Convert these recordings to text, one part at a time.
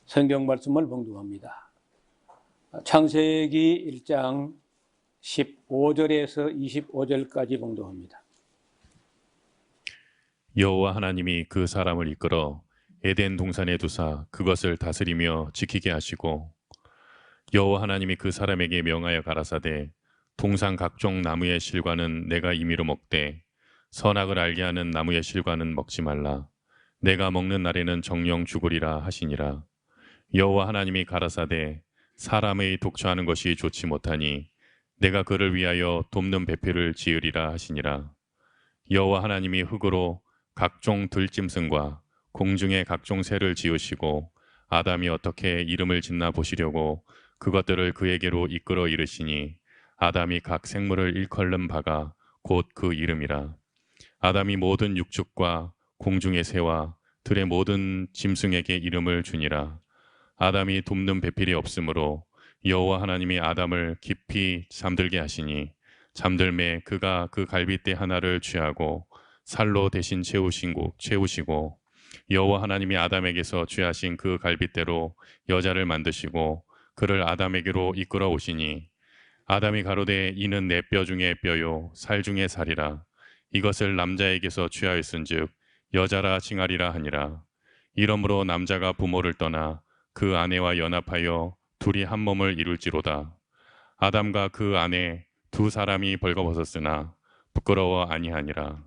성경 말씀을 봉독합니다. 창세기 1장 15절에서 25절까지 봉독합니다. 여호와 하나님이 그 사람을 이끌어 에덴 동산에 두사 그것을 다스리며 지키게 하시고, 여호와 하나님이 그 사람에게 명하여 가라사대 동산 각종 나무의 실과는 내가 임의로 먹되 선악을 알게 하는 나무의 실과는 먹지 말라. 내가 먹는 날에는 정령 죽으리라 하시니라. 여호와 하나님이 가라사대 사람의 독처하는 것이 좋지 못하니 내가 그를 위하여 돕는 배필을 지으리라 하시니라. 여호와 하나님이 흙으로 각종 들짐승과 공중의 각종 새를 지으시고 아담이 어떻게 이름을 짓나 보시려고 그것들을 그에게로 이끌어 이르시니 아담이 각 생물을 일컬는 바가 곧 그 이름이라. 아담이 모든 육축과 공중의 새와 들의 모든 짐승에게 이름을 주니라. 아담이 돕는 배필이 없으므로 여호와 하나님이 아담을 깊이 잠들게 하시니 잠들매 그가 그 갈빗대 하나를 취하고 살로 대신 채우시고 여호와 하나님이 아담에게서 취하신 그 갈빗대로 여자를 만드시고 그를 아담에게로 이끌어 오시니 아담이 가로되 이는 내 뼈 중에 뼈요 살 중에 살이라. 이것을 남자에게서 취하였은즉 여자라 칭하리라 하니라. 이러므로 남자가 부모를 떠나 그 아내와 연합하여 둘이 한 몸을 이룰지로다. 아담과 그 아내 두 사람이 벌거벗었으나 부끄러워 아니하니라.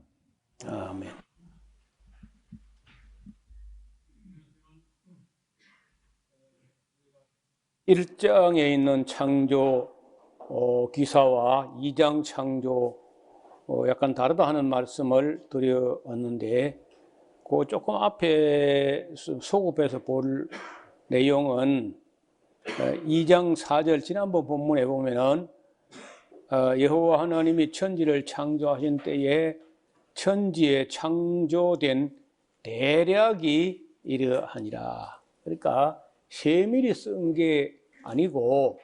아멘. 1장에 있는 창조 기사와 2장 창조 약간 다르다 하는 말씀을 드려왔는데, 그 조금 앞에 소급해서 볼 내용은 2장 4절 지난번 본문에 보면은 여호와 하나님이 천지를 창조하신 때에 천지에 창조된 대략이 이러하니라. 그러니까 세밀히 쓴 게 아니고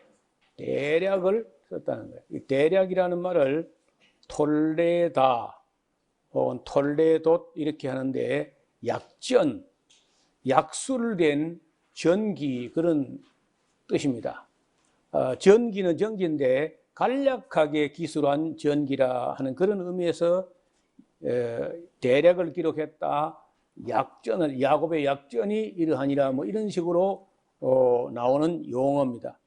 대략을 썼다는 거예요. 이 대략이라는 말을 톨레다 혹은 톨레돗 이렇게 하는데 약전, 약술된 전기 그런 뜻입니다. 전기는 전기인데 간략하게 기술한 전기라 하는 그런 의미에서 대략을 기록했다. 약전을 야곱의 약전이 이러하니라 뭐 이런 식으로 나오는 용어입니다.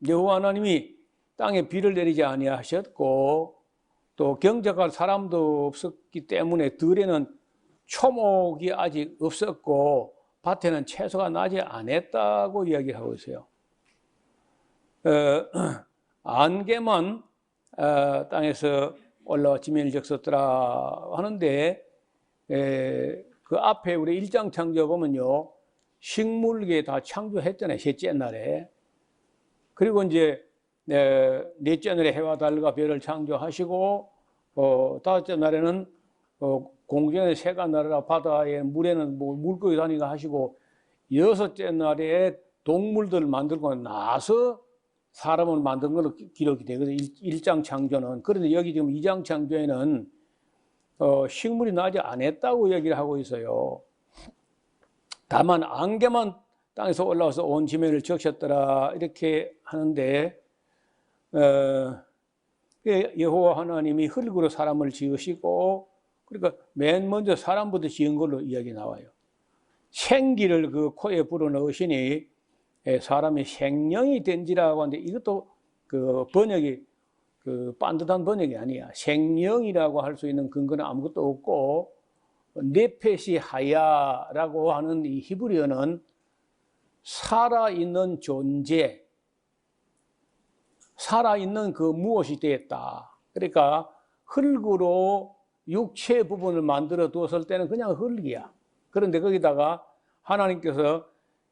여호와 하나님이 땅에 비를 내리지 아니하셨고 또 경작할 사람도 없었기 때문에 들에는 초목이 아직 없었고 밭에는 채소가 나지 않았다고 이야기하고 있어요. 안개만 땅에서 올라와 지면을 적셨더라 하는데 그 앞에 우리 1장 창조 보면요, 식물계 다 창조했잖아요, 셋째 날에. 그리고 이제 넷째 날에 해와 달과 별을 창조하시고 다섯째 날에는 공중에 새가 날아라 바다에 물에는 뭐 물고기 다니가 하시고 여섯째 날에 동물들을 만들고 나서 사람을 만든 걸로 기록이 되거든요. 1장 창조는. 그런데 여기 지금 2장 창조에는 식물이 나지 않았다고 얘기를 하고 있어요. 다만 안개만 땅에서 올라와서 온 지면을 적셨더라 이렇게 하는데 여호와 하나님이 흙으로 사람을 지으시고 그러니까 맨 먼저 사람부터 지은 걸로 이야기 나와요. 생기를 그 코에 불어넣으시니 사람이 생명이 된지라고 하는데 이것도 그 번역이 그 빤듯한 번역이 아니야. 생명이라고 할 수 있는 근거는 아무것도 없고 네페시 하야라고 하는 이 히브리어는 살아있는 존재, 살아있는 그 무엇이 되었다. 그러니까 흙으로 육체 부분을 만들어 두었을 때는 그냥 흙이야. 그런데 거기다가 하나님께서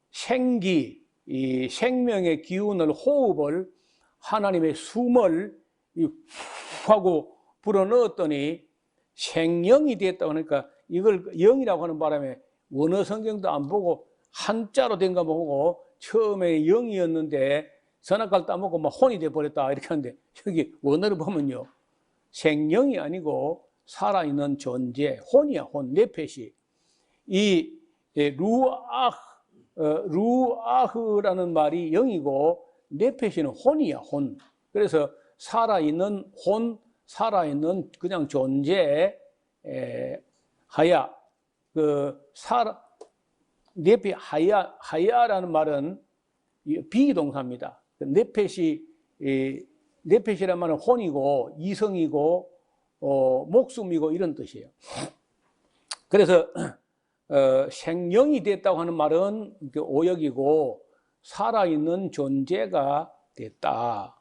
생기, 이 생명의 기운을, 호흡을, 하나님의 숨을 하고 불어넣었더니 생령이 됐다고 하니까 이걸 영이라고 하는 바람에 원어 성경도 안 보고 한자로 된 거 보고 처음에 영이었는데 선악과를 따먹고 막 혼이 돼버렸다 이렇게 하는데 여기 원어를 보면요, 생령이 아니고 살아있는 존재, 혼이야, 혼, 네펫이. 이 예, 루아흐라는 말이 영이고 네펫이는 혼이야, 혼. 그래서 살아있는 혼, 살아있는 그냥 존재, 하야. 네펫 하야라는 말은 비동사입니다. 네펫이란 말은 혼이고 이성이고 목숨이고 이런 뜻이에요. 그래서 생명이 됐다고 하는 말은 오역이고 살아있는 존재가 됐다.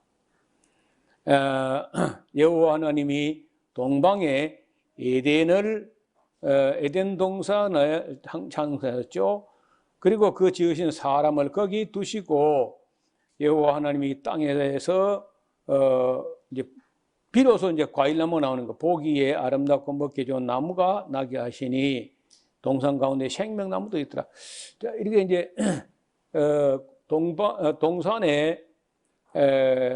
여호와 하나님이 동방에 에덴 동산을 창조하셨죠. 그리고 그 지으신 사람을 거기 두시고 여호와 하나님이 땅에서 이제 비로소 이제 과일나무 나오는 거, 보기에 아름답고 먹기 좋은 나무가 나게 하시니 동산 가운데 생명나무도 있더라. 자, 이렇게 이제 동산에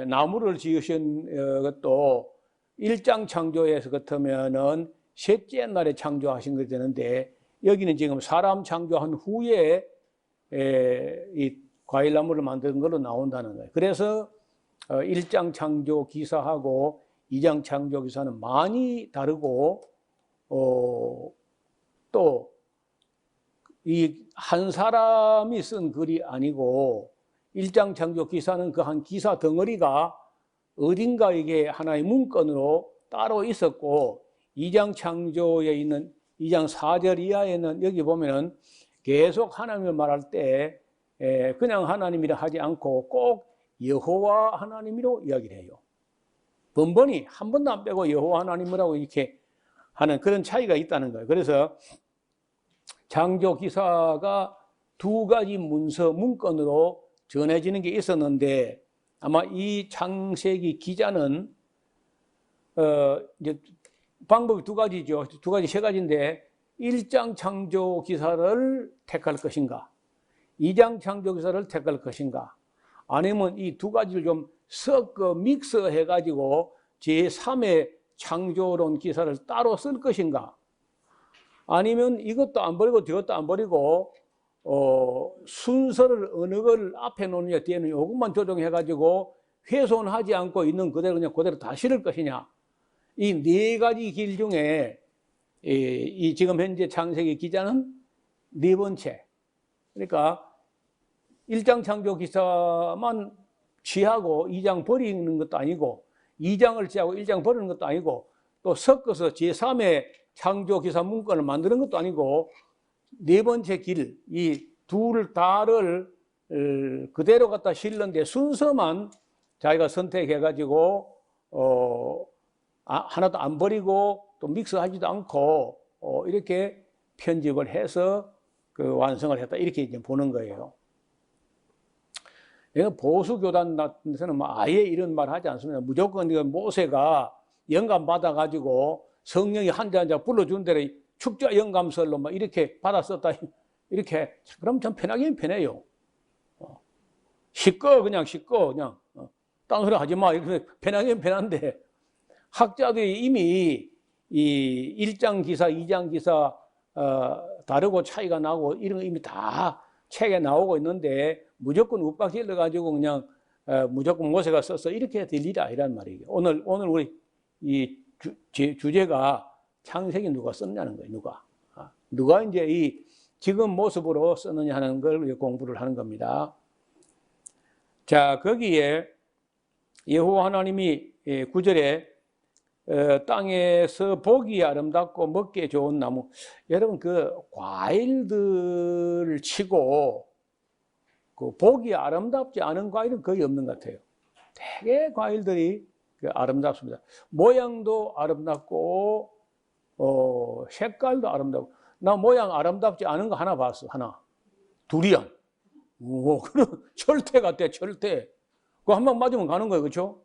나무를 지으신 것도 일장 창조에서 같으면은 셋째 날에 창조하신 것이 되는데 여기는 지금 사람 창조한 후에 이 과일나무를 만든 걸로 나온다는 거예요. 그래서 1장 창조 기사하고 2장 창조 기사는 많이 다르고 또 이 한 사람이 쓴 글이 아니고 1장 창조 기사는 그 한 기사 덩어리가 어딘가에게 하나의 문건으로 따로 있었고 2장 창조에 있는 2장 4절 이하에는 여기 보면은 계속 하나님을 말할 때 그냥 하나님이라 하지 않고 꼭 여호와 하나님이로 이야기를 해요. 번번이 한 번도 안 빼고 여호와 하나님이라고 이렇게 하는 그런 차이가 있다는 거예요. 그래서 창조 기사가 두 가지 문건으로 전해지는 게 있었는데 아마 이 창세기 기자는 이제 방법이 두 가지죠. 두 가지, 세 가지인데 1장 창조 기사를 택할 것인가 2장 창조 기사를 택할 것인가 아니면 이 두 가지를 좀 섞어 믹스해 가지고 제3의 창조론 기사를 따로 쓸 것인가 아니면 이것도 안 버리고 저것도 안 버리고 순서를 어느 걸 앞에 놓느냐 뒤에 놓느냐 이것만 조정해 가지고 훼손하지 않고 있는 그대로 그냥 그대로 다 실을 것이냐 이 네 가지 길 중에 이 지금 현재 창세기 기자는 네 번째 그러니까 1장 창조 기사만 취하고 2장 버리는 것도 아니고 2장을 취하고 1장 버리는 것도 아니고 또 섞어서 제3의 창조 기사 문건을 만드는 것도 아니고 네 번째 길, 이 둘 다를 그대로 갖다 실는데 순서만 자기가 선택해가지고 하나도 안 버리고 또 믹스하지도 않고 이렇게 편집을 해서 그 완성을 했다 이렇게 이제 보는 거예요. 보수 교단 같은 데서는 뭐 아예 이런 말 하지 않습니다. 무조건 모세가 영감 받아 가지고 성령이 한 자 한 자 불러준 대로 축자 영감설로 막 이렇게 받아 썼다 이렇게 그럼 참 편하긴 편해요. 그냥 딴 소리 하지 마 이렇게 편하긴 편한데 학자들이 이미 이 1장 기사, 2장 기사 다르고 차이가 나고 이런 거 이미 다 책에 나오고 있는데 무조건 윽박질러 가지고 그냥 무조건 모세가 썼어 이렇게 들리라 이란 말이에요. 오늘 우리 이 주제가 창세기 누가 썼냐는 거예요. 누가 이제 이 지금 모습으로 썼느냐 하는 걸 공부를 하는 겁니다. 자, 거기에 여호와 하나님이 9절에 땅에서 보기 아름답고 먹기 좋은 나무. 여러분 그 과일들을 치고 그 보기 아름답지 않은 과일은 거의 없는 것 같아요. 되게 과일들이 아름답습니다. 모양도 아름답고 색깔도 아름답고 나 모양 아름답지 않은 거 하나 봤어. 하나. 두리안. 오, 그럼 철퇴 같아. 철퇴. 그거 한 방 맞으면 가는 거예요. 그렇죠?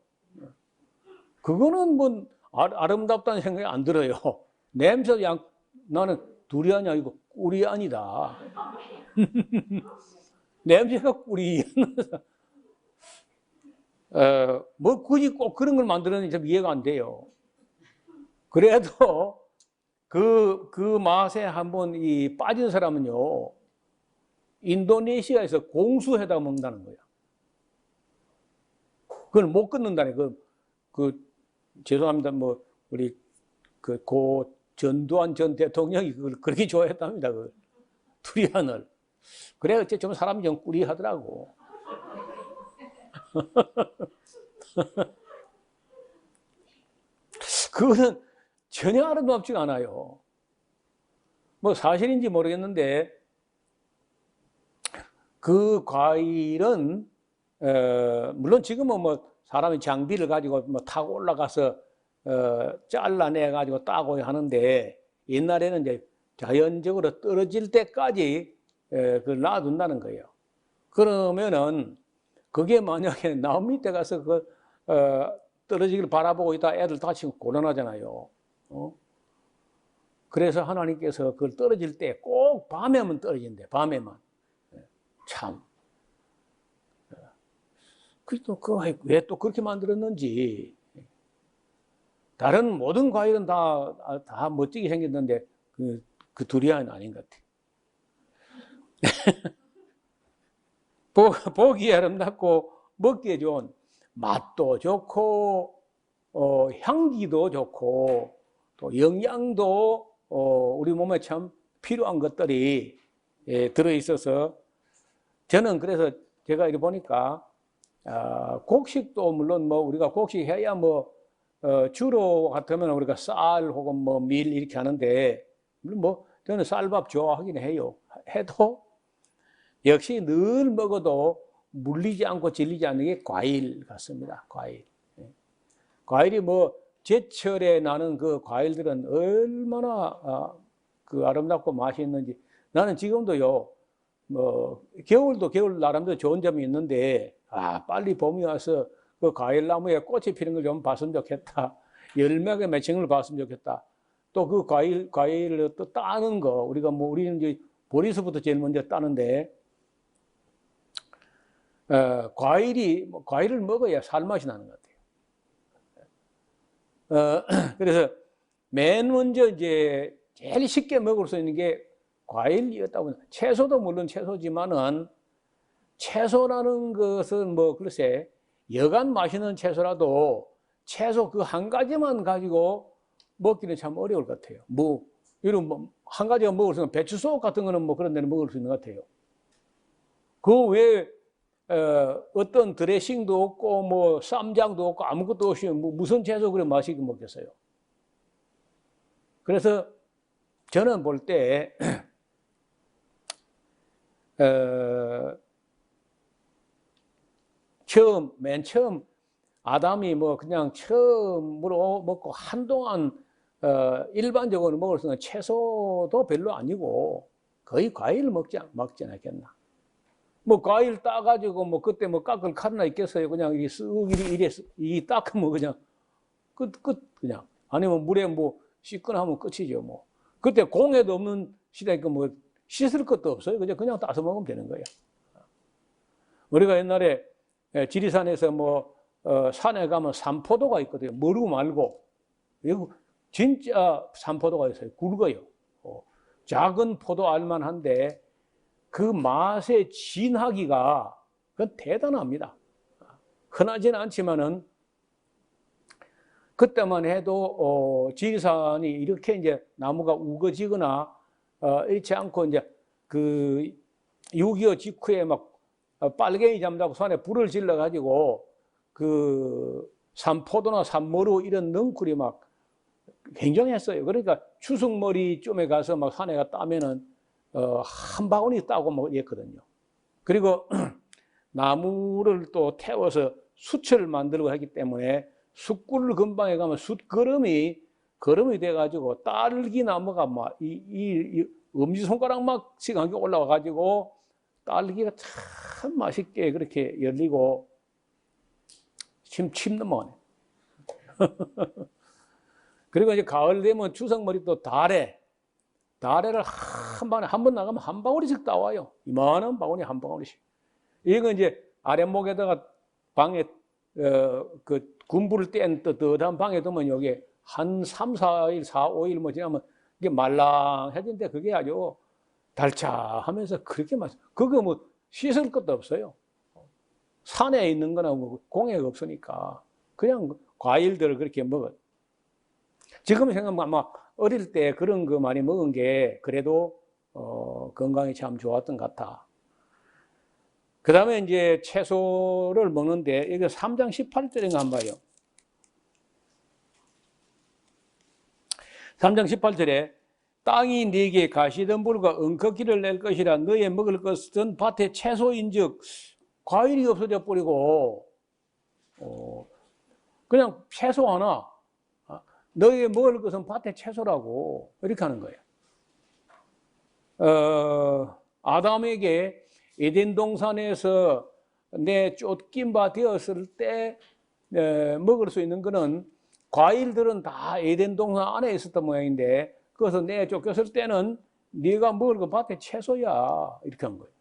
그거는 뭐 아름답다는 생각이 안 들어요. 냄새도 나는 두리안이 아니고 꾸리안이다. 냄새가 꾸리안. 뭐 굳이 꼭 그런 걸 만들었는지 좀 이해가 안 돼요. 그래도 그 맛에 한번 빠진 사람은요, 인도네시아에서 공수해다 먹는다는 거야. 그걸 못 끊는다네. 죄송합니다. 뭐 우리 고 전두환 전 대통령이 그걸 그렇게 좋아했답니다. 그 두리안을. 그래 어째 좀 사람이 좀 꾸리하더라고. 그거는 전혀 아름답지가 않아요. 뭐 사실인지 모르겠는데 그 과일은 물론 지금은 뭐 사람이 장비를 가지고 뭐 타고 올라가서 잘라내 가지고 따고 하는데 옛날에는 이제 자연적으로 떨어질 때까지 그걸 놔둔다는 거예요. 그러면은 그게 만약에 나무 밑에 가서 떨어지기를 바라보고 있다 애들 다치고 곤란하잖아요. 그래서 하나님께서 그걸 떨어질 때 꼭 밤에만 떨어진대. 밤에만. 참. 왜 또 그렇게 만들었는지. 다른 모든 과일은 다 멋지게 생겼는데 그 두리안은 아닌 것 같아. 보기에 아름답고 먹기에 좋은 맛도 좋고 향기도 좋고 또 영양도 우리 몸에 참 필요한 것들이 들어있어서 저는 그래서 제가 이렇게 보니까 곡식도 물론 뭐 우리가 곡식 해야 뭐 주로 같으면 우리가 쌀 혹은 뭐 밀 이렇게 하는데 물론 뭐 저는 쌀밥 좋아하긴 해요. 해도 역시 늘 먹어도 물리지 않고 질리지 않는 게 과일 같습니다. 과일. 과일이 뭐 제철에 나는 그 과일들은 얼마나 그 아름답고 맛있는지 나는 지금도요. 뭐 겨울도 겨울 나름대로 좋은 점이 있는데 빨리 봄이 와서 그 과일 나무에 꽃이 피는 걸 좀 봤으면 좋겠다. 열매가 맺힌 걸 봤으면 좋겠다. 또 그 과일을 또 따는 거 우리는 이제 보리수부터 제일 먼저 따는데 과일을 먹어야 살맛이 나는 것 같아요. 그래서 맨 먼저 이제 제일 쉽게 먹을 수 있는 게 과일이었다고. 채소도 물론 채소지만은 채소라는 것은 뭐 글쎄 여간 맛있는 채소라도 채소 그 한 가지만 가지고 먹기는 참 어려울 것 같아요. 뭐 이런 뭐 한 가지가 먹을 수 있는 배추속 같은 거는 뭐 그런 데는 먹을 수 있는 것 같아요. 그 외에 어떤 드레싱도 없고 뭐 쌈장도 없고 아무것도 없이 뭐 무슨 채소 그래 맛있게 먹겠어요. 그래서 저는 볼 때 맨 처음 아담이 뭐 그냥 처음으로 먹고 한동안 일반적으로 먹을 수 있는 채소도 별로 아니고 거의 과일을 먹지 않았겠나. 뭐 과일 따가지고 뭐 그때 뭐 깎을 칼이나 있겠어요. 그냥 이리 닦으면 그냥 끝 그냥. 아니면 물에 뭐 씻거나 하면 끝이죠 뭐. 그때 공해도 없는 시대니까 뭐 씻을 것도 없어요. 그냥 따서 먹으면 되는 거예요. 우리가 옛날에 지리산에서 뭐 산에 가면 산포도가 있거든요. 머루 말고. 진짜 산포도가 있어요. 굵어요. 작은 포도 알만한데 그 맛의 진하기가 그건 대단합니다. 흔하지는 않지만은 그때만 해도 지리산이 이렇게 이제 나무가 우거지거나 이렇지 않고 이제 그 6.25 직후에 막 빨갱이 잠자고 산에 불을 질러 가지고 그 산포도나 산머루 이런 넝쿨이 막 굉장했어요. 그러니까 추석머리쯤에 가서 막 산에 가 따면은 한 바구니 따고 먹었거든요. 그리고 나무를 또 태워서 숯을 만들고 하기 때문에 숯굴 근방에 가면 숯거름이 돼가지고 딸기 나무가 막 이 엄지손가락만씩 한 개 올라와가지고 딸기가 참 맛있게 그렇게 열리고 침 넘어가네. 그리고 이제 가을 되면 추석머리 또 다래를 한 번 나가면 한 방울이씩 따와요. 이만한 바구니 한 방울이씩. 이건 이제 아랫목에다가 방에 그 군부를 뗀 뜨뜻한 방에 두면 여기 한 3, 4일, 4, 5일 뭐 지나면 이게 말랑해진데 그게 아주 달차하면서 그렇게 맛. 그거 뭐 씻을 것도 없어요. 산에 있는 거나 뭐 공해가 없으니까 그냥 과일들을 그렇게 먹어. 지금 생각하면 아마 어릴 때 그런 거 많이 먹은 게 그래도 건강에 참 좋았던 것 같아. 그 다음에 이제 채소를 먹는데 이거 3장 18절인가 한번 봐요. 3장 18절에 땅이 네게 가시덤불과 은커기를 낼 것이라 너의 먹을 것은 밭의 채소인즉 과일이 없어져 버리고 그냥 채소 하나 너의 먹을 것은 밭의 채소라고 이렇게 하는 거예요. 아담에게 에덴 동산에서 내 쫓긴 바 되었을 때 먹을 수 있는 거는 과일들은 다 에덴 동산 안에 있었던 모양인데 그것을 내 쫓겼을 때는 네가 먹을 건 밭의 채소야 이렇게 한 거예요.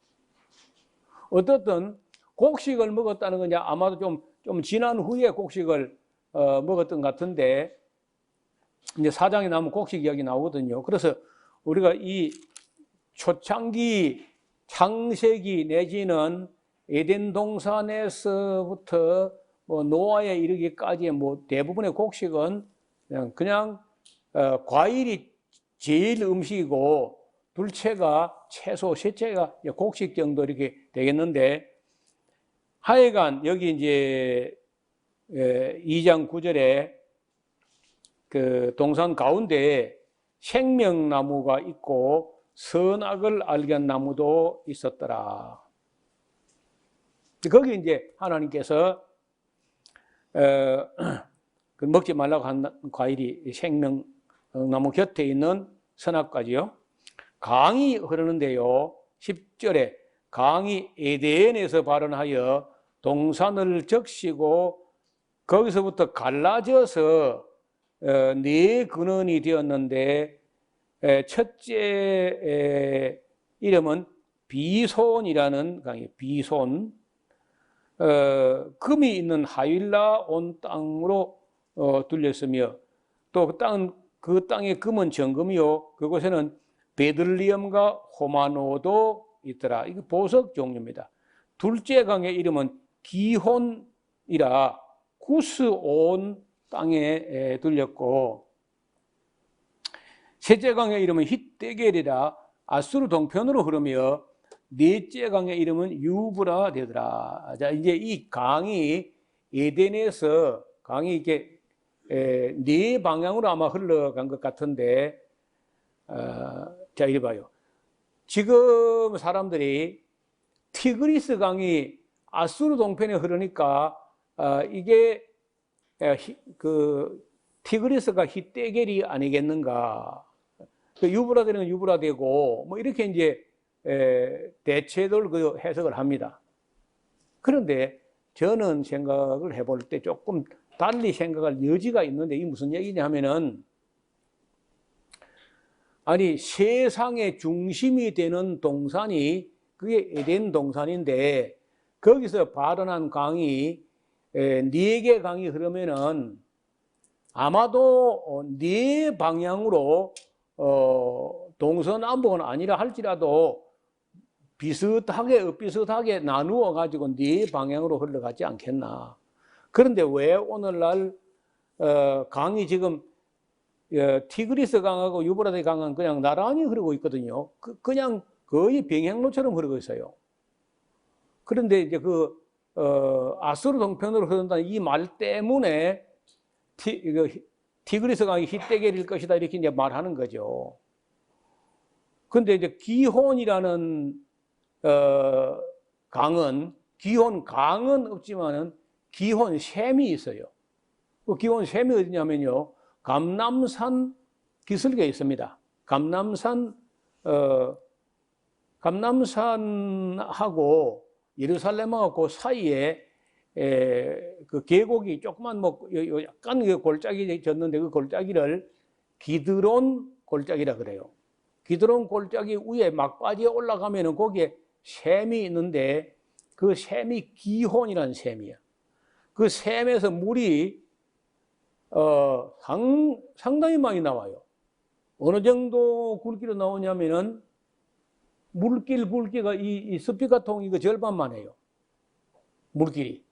어떻든 곡식을 먹었다는 건 아마도 좀 지난 후에 곡식을 먹었던 것 같은데 이제 4장에 나오면 곡식 이야기 나오거든요. 그래서 우리가 이 초창기 창세기 내지는 에덴 동산에서부터 뭐 노아에 이르기까지의 뭐 대부분의 곡식은 그냥 과일이 제일 음식이고 둘째가 채소, 셋째가 곡식 정도 이렇게 되겠는데 하여간 여기 이제 2장 9절에 그 동산 가운데 생명나무가 있고 선악을 알게 한 나무도 있었더라. 거기 이제 하나님께서 먹지 말라고 한 과일이 생명나무 곁에 있는 선악과지요. 강이 흐르는데요. 10절에 강이 에덴에서 발원하여 동산을 적시고 거기서부터 갈라져서 네 근원이 되었는데 첫째 이름은 비손이라는 강이에요. 비손. 금이 있는 하윌라 온 땅으로 둘렸으며 또 그 땅의 금은 정금이요 그곳에는 베들리엄과 호마노도 있더라. 이거 보석 종류입니다. 둘째 강의 이름은 기혼이라 구스 온 땅에 둘렸고 셋째 강의 이름은 힛데겔이라 아수르 동편으로 흐르며 넷째 강의 이름은 유브라 되더라. 자, 이제 이 강이 에덴에서 강이 이렇게 네 방향으로 아마 흘러간 것 같은데, 자, 이리 봐요. 지금 사람들이 티그리스 강이 아수르 동편에 흐르니까 이게 그 티그리스가 힛데겔이 아니겠는가? 그 유브라데는 유브라데고 뭐 이렇게 이제 대체들 그 해석을 합니다. 그런데 저는 생각을 해볼 때 조금 달리 생각할 여지가 있는데 이게 무슨 얘기냐 하면은 아니 세상의 중심이 되는 동산이 그게 에덴 동산인데 거기서 발원한 강이 네 개 강이 흐르면은 아마도 네 방향으로 동서남북은 아니라 할지라도 비슷하게 엇비슷하게 나누어 가지고 네 방향으로 흘러가지 않겠나. 그런데 왜 오늘날 강이 지금 티그리스 강하고 유브라데 강은 그냥 나란히 흐르고 있거든요. 그냥 거의 병행로처럼 흐르고 있어요. 그런데 이제 그 아수르 동편으로 흐른다는 이 말 때문에 티그리스 강이 힛데겔일 것이다 이렇게 이제 말하는 거죠. 근데 이제 기혼이라는 강은 기혼 강은 없지만은 기혼 샘이 있어요. 그 기혼 샘이 어디냐면요. 감람산 기슭에 있습니다. 감람산하고 예루살렘하고 그 사이에 그 계곡이 조그만 뭐 약간 골짜기 졌는데 그 골짜기를 기드론 골짜기라 그래요. 기드론 골짜기 위에 막바지에 올라가면은 거기에 샘이 있는데 그 샘이 기혼이라는 샘이야. 그 샘에서 물이 상당히 많이 나와요. 어느 정도 굵기로 나오냐면은 물길 굵기가 이 스피커통 이거 절반만 해요. 물길이.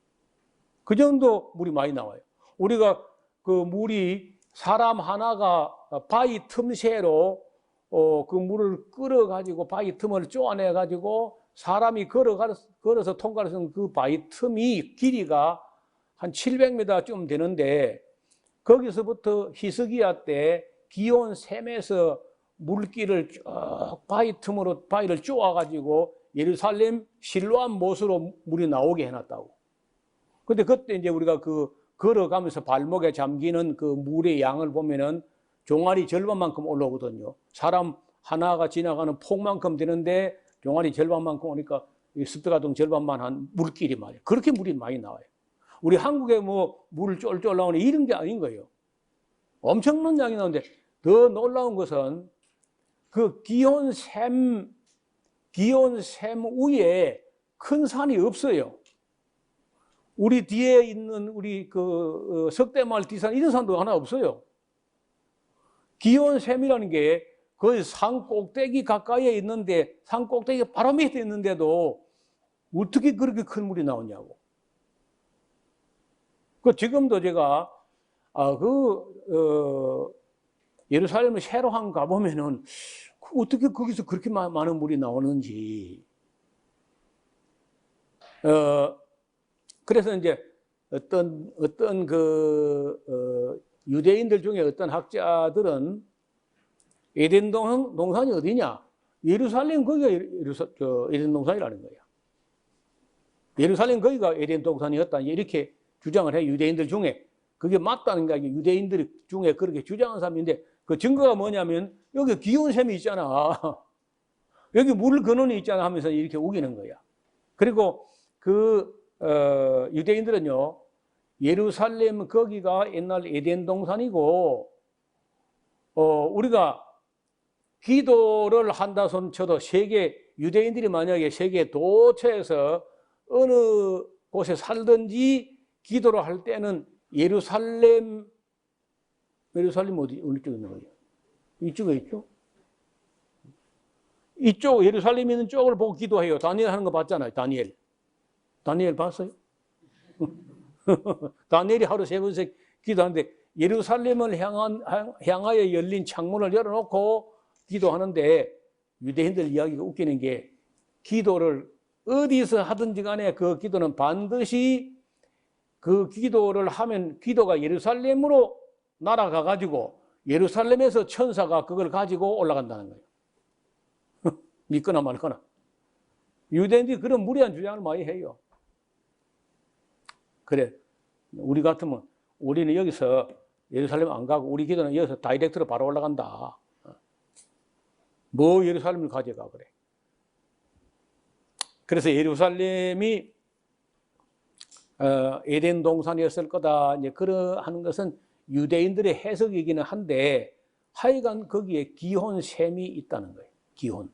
그 정도 물이 많이 나와요. 우리가 그 물이 사람 하나가 바위 틈새로 그 물을 끌어가지고 바위 틈을 쪼아내가지고 사람이 걸어서 통과해서 그 바위 틈이 길이가 한 700m쯤 되는데 거기서부터 히스기야 때 기온 샘에서 물길을 쭉 바위 틈으로 바위를 쪼아가지고 예루살렘 실로암 못으로 물이 나오게 해놨다고. 근데 그때 이제 우리가 그 걸어가면서 발목에 잠기는 그 물의 양을 보면은 종아리 절반만큼 올라오거든요. 사람 하나가 지나가는 폭만큼 되는데 종아리 절반만큼 오니까 이 스피가동 절반만 한 물길이 말이에요. 그렇게 물이 많이 나와요. 우리 한국에 뭐 물을 쫄쫄 나오는 이런 게 아닌 거예요. 엄청난 양이 나오는데 더 놀라운 것은 그 기온샘 위에 큰 산이 없어요. 우리 뒤에 있는 우리 그 석대마을 뒷산 이런 산도 하나 없어요. 기온샘이라는 게 거의 산 꼭대기 가까이에 있는데 산 꼭대기 바로 밑에 있는데도 어떻게 그렇게 큰 물이 나오냐고. 그 지금도 제가 예루살렘을 새로 한 가보면은 어떻게 거기서 그렇게 많은 물이 나오는지. 그래서 이제 어떤 유대인들 중에 어떤 학자들은 에덴 동산이 어디냐? 예루살렘 거기가 에덴 동산이라는 거야. 예루살렘 거기가 에덴 동산이었다. 이렇게 주장을 해, 유대인들 중에. 그게 맞다는 거야. 유대인들 중에 그렇게 주장하는 사람인데 그 증거가 뭐냐면 여기 기온샘이 있잖아. 여기 물 근원이 있잖아 하면서 이렇게 우기는 거야. 그리고 유대인들은요, 예루살렘 거기가 옛날 에덴 동산이고, 우리가 기도를 한다 손 쳐도 유대인들이 만약에 세계 도처에서 어느 곳에 살든지 기도를 할 때는 예루살렘 어느 쪽에 있는 거예요? 이쪽에 있죠? 이쪽, 예루살렘 있는 쪽을 보고 기도해요. 다니엘 하는 거 봤잖아요, 다니엘. 다니엘 봤어요? 다니엘이 하루 3번씩 기도하는데 예루살렘을 향하여 열린 창문을 열어놓고 기도하는데 유대인들 이야기가 웃기는 게 기도를 어디서 하든지 간에 그 기도는 반드시 그 기도를 하면 기도가 예루살렘으로 날아가 가지고 예루살렘에서 천사가 그걸 가지고 올라간다는 거예요. 믿거나 말거나. 유대인들이 그런 무리한 주장을 많이 해요. 그래, 우리 같으면 우리는 여기서 예루살렘 안 가고 우리 기도는 여기서 다이렉트로 바로 올라간다. 뭐 예루살렘을 가져가 그래. 그래서 예루살렘이 에덴 동산이었을 거다. 이제 그러하는 것은 유대인들의 해석이기는 한데 하여간 거기에 기혼샘이 있다는 거예요. 기혼.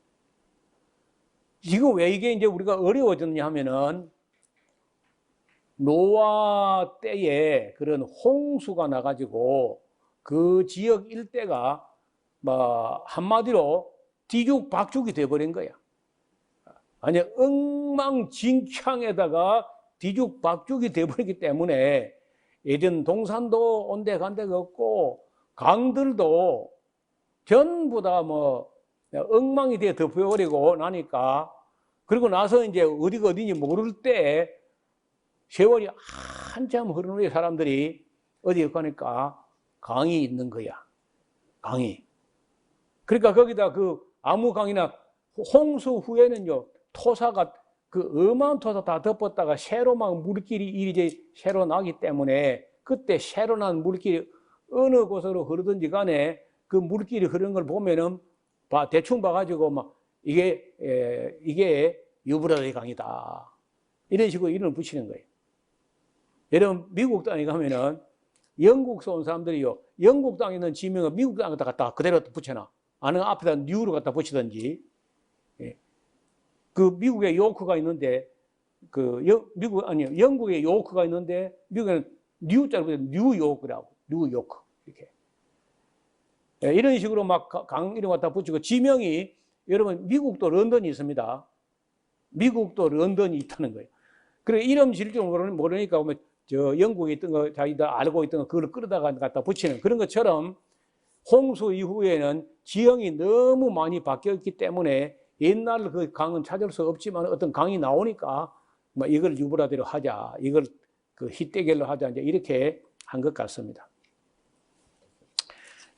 지금 왜 이게 이제 우리가 어려워졌냐 하면은 노아 때에 그런 홍수가 나가지고 그 지역 일대가 뭐 한마디로 뒤죽박죽이 돼버린 거야. 아니 엉망진창에다가 뒤죽박죽이 돼버리기 때문에 에덴 동산도 온데간데가 없고 강들도 전부 다 뭐 엉망이 돼 덮여버리고 나니까 그리고 나서 이제 어디가 어딘지 모를 때 세월이 한참 흐른 후에 사람들이 어디에 가니까 강이 있는 거야. 강이. 그러니까 거기다 그 아무강이나 홍수 후에는요 토사가 그 어마어마한 토사 다 덮었다가 새로 막 물길이 이리저리 새로 나기 때문에 그때 새로 난 물길이 어느 곳으로 흐르든지 간에 그 물길이 흐르는 걸 보면은 대충 봐가지고 막 이게 유브라데 강이다. 이런 식으로 이름을 붙이는 거예요. 여러분 미국 땅에 가면은 영국에서 온 사람들이요 영국 땅에 있는 지명을 미국 땅에다 갖다 그대로 붙여놔. 아는 앞에다 뉴로 갖다 붙이든지. 그 미국에 요크가 있는데 영국에 요크가 있는데 미국에는 뉴자로 뉴요크라고 뉴요크 이렇게 이런 식으로 막 강 이름 갖다 붙이고 지명이 여러분 미국도 런던이 있습니다. 미국도 런던이 있다는 거예요. 그래 이름 지을 줄 모르니까 뭐 저 영국에 있던 거 자기들 알고 있던 거 그걸 끌어다가 갖다 붙이는 그런 것처럼 홍수 이후에는 지형이 너무 많이 바뀌었기 때문에 옛날 그 강은 찾을 수 없지만 어떤 강이 나오니까 뭐 이걸 유브라데로 하자, 이걸 그 히데겔로 하자 이제 이렇게 한 것 같습니다.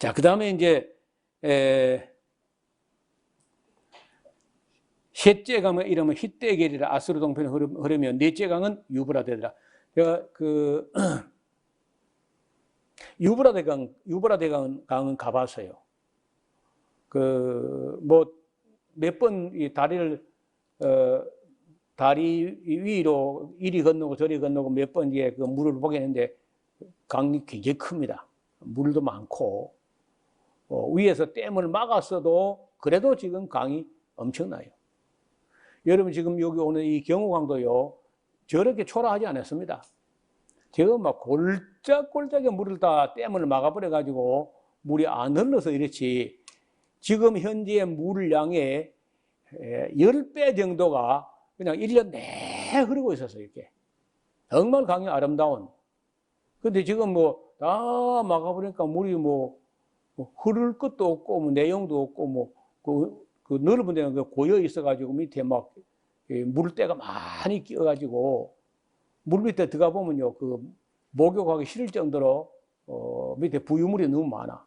자, 그 다음에 이제 셋째 강의 이름은 히데겔이라 아스루 동편에 흐르며 넷째 강은 유브라데라. 제가 그 유브라데 강은 가봤어요. 그 뭐 몇 번 이 다리를 다리 위로 이리 건너고 저리 건너고 몇 번 이제 그 물을 보게 했는데 강이 굉장히 큽니다. 물도 많고 위에서 댐을 막았어도 그래도 지금 강이 엄청나요. 여러분 지금 여기 오는 이 경호강도요 저렇게 초라하지 않았습니다. 지금 막 골짝골짝에 물을 다 댐을 막아버려 가지고 물이 안 흘러서 이렇지 지금 현재 물량의 10배 정도가 그냥 1년 내내 흐르고 있었어요. 이렇게 정말 강이 아름다운. 근데 지금 뭐 다 막아버리니까 물이 뭐 흐를 것도 없고 뭐 내용도 없고 뭐 그 넓은 데는 고여 있어가지고 밑에 막 물때가 많이 끼어가지고 물 밑에 들어가 보면요 그 목욕하기 싫을 정도로 밑에 부유물이 너무 많아.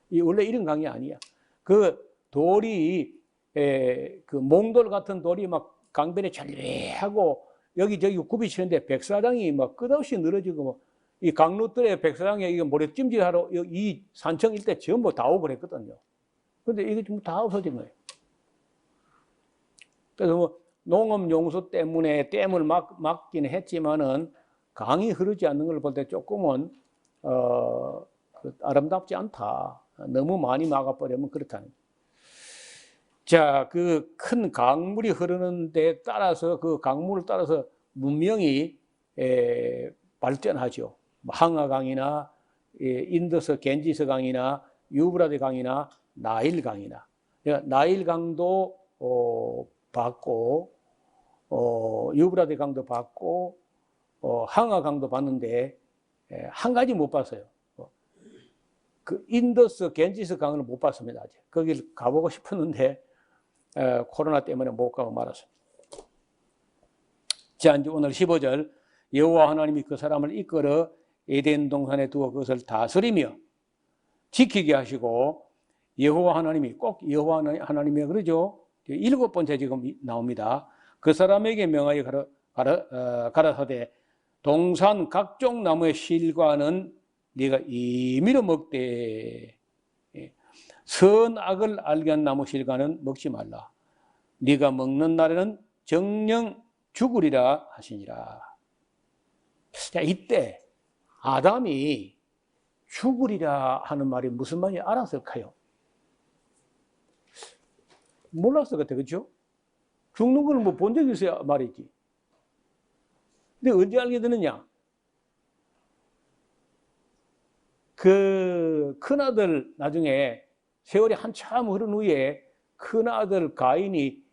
이 원래 이런 강이 아니야. 그 돌이 그 몽돌 같은 돌이 막 강변에 잘리하고 여기저기 굽이 치는데 백사장이 막 끝없이 늘어지고 뭐 이 강루들의 백사장에 이거 모래찜질하러 이 산청 일대 전부 다 오고 그랬거든요. 근데 이게 지금 다 없어진 거예요. 그래서 뭐 농업용수 때문에 댐을 막기는 했지만은 강이 흐르지 않는 걸 볼 때 조금은 아름답지 않다. 너무 많이 막아버리면 그렇다는. 자, 그 큰 강물이 흐르는 데 따라서 그 강물을 따라서 문명이 발전하죠. 항아강이나 인더스 겐지스 강이나 유브라데 강이나 나일 강이나 나일 강도 봤고 유브라데 강도 봤고 항아 강도 봤는데 한 가지 못 봤어요. 그 인더스 겐지스 강을 못 봤습니다. 아직. 거길 가보고 싶었는데 코로나 때문에 못 가고 말았습니다. 자, 이제 오늘 15절 여호와 하나님이 그 사람을 이끌어 에덴 동산에 두어 그것을 다스리며 지키게 하시고 여호와 하나님이 꼭 여호와 하나님이 그러죠. 7번째 지금 나옵니다. 그 사람에게 명하여 가라사대 동산 각종 나무의 실과는 네가 임의로 먹되 선악을 알게 한 나무 실과는 먹지 말라. 네가 먹는 날에는 정령 죽으리라 하시니라. 자, 이때 아담이 죽으리라 하는 말이 무슨 말인지 알았을까요? 몰랐을 것 같아요. 그렇죠? 죽는 걸 뭐 본 적이 있어야 말이지. 근데 언제 알게 되느냐? 그 큰아들 나중에 세월이 한참 흐른 후에 큰아들 가인이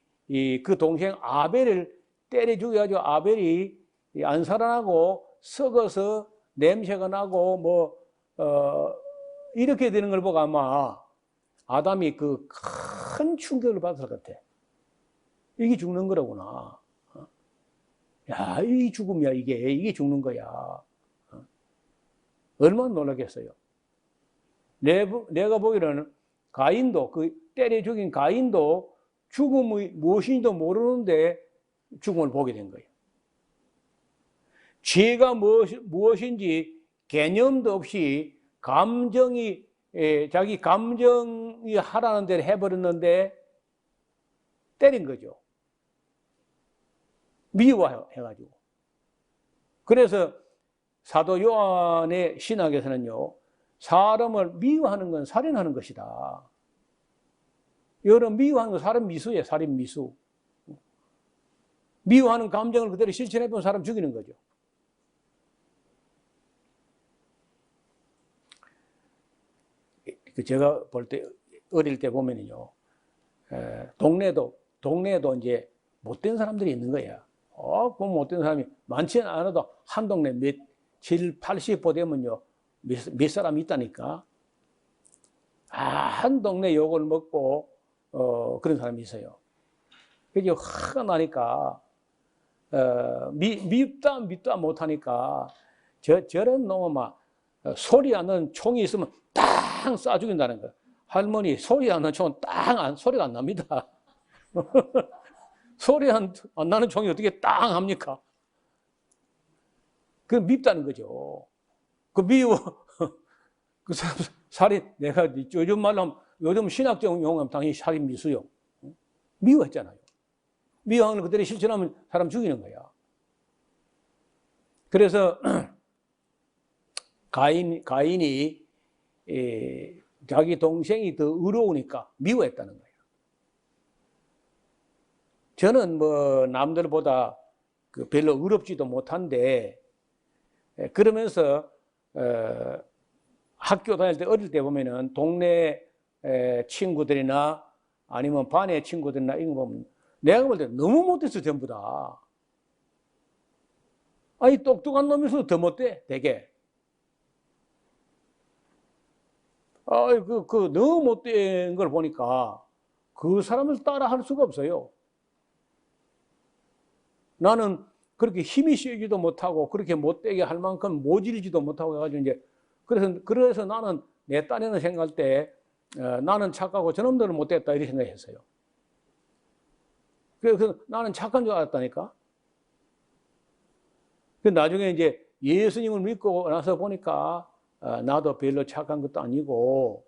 그 동생 아벨을 때려 죽여가지고 아벨이 안 살아나고 썩어서 냄새가 나고 뭐 이렇게 되는 걸 보고 아마 아담이 그 큰 충격을 받았을 것 같아. 이게 죽는 거라구나. 야, 이 죽음이야, 이게 죽는 거야. 얼마나 놀라겠어요. 내가 보기로는 가인도, 그 때려 죽인 가인도 죽음이 무엇인지도 모르는데 죽음을 보게 된 거예요. 죄가 무엇인지 개념도 없이 자기 감정이 하라는 대로 해버렸는데 때린 거죠. 미워해가지고. 그래서 사도 요한의 신학에서는요, 사람을 미워하는 건 살인하는 것이다. 여러분, 미워하는 건 사람 미수예요, 살인 미수. 미워하는 감정을 그대로 실천해본 사람 죽이는 거죠. 제가 볼 때, 어릴 때 보면요, 동네에도 이제 못된 사람들이 있는 거야. 그 못된 사람이 많지는 않아도 한 동네 7, 80보 되면요 몇 사람이 있다니까. 한 동네 욕을 먹고 그런 사람이 있어요. 그게 화가 나니까 밉다 못하니까 저런 놈은 막 소리 안 나는 총이 있으면 땅 쏴 죽인다는 거야. 할머니 소리 안 나는 총은 소리가 안 납니다. 소리 안 나는 총이 어떻게 땅 합니까? 그 밉다는 거죠. 그 미워. 그 살인, 내가 요즘 말로 하면, 요즘 신학적 용어하면 당연히 살인 미수요. 미워했잖아요. 미워하는 그들이 실천하면 사람 죽이는 거야. 그래서 가인이 자기 동생이 더 의로우니까 미워했다는 거예요. 저는 뭐 남들보다 별로 의롭지도 못한데 그러면서 학교 다닐 때 어릴 때 보면은 동네 친구들이나 아니면 반의 친구들이나 이런 거 보면 내가 볼 때 너무 못했어 전부 다. 아니 똑똑한 놈일수록 더 못돼 되게. 너무 못된 걸 보니까 그 사람을 따라 할 수가 없어요. 나는 그렇게 힘이 세지도 못하고 그렇게 못되게 할 만큼 모질지도 못하고 해가지고 이제 그래서 나는 내 딴에는 생각할 때 나는 착하고 저놈들은 못됐다 이렇게 생각했어요. 그래서 나는 착한 줄 알았다니까. 나중에 이제 예수님을 믿고 나서 보니까 나도 별로 착한 것도 아니고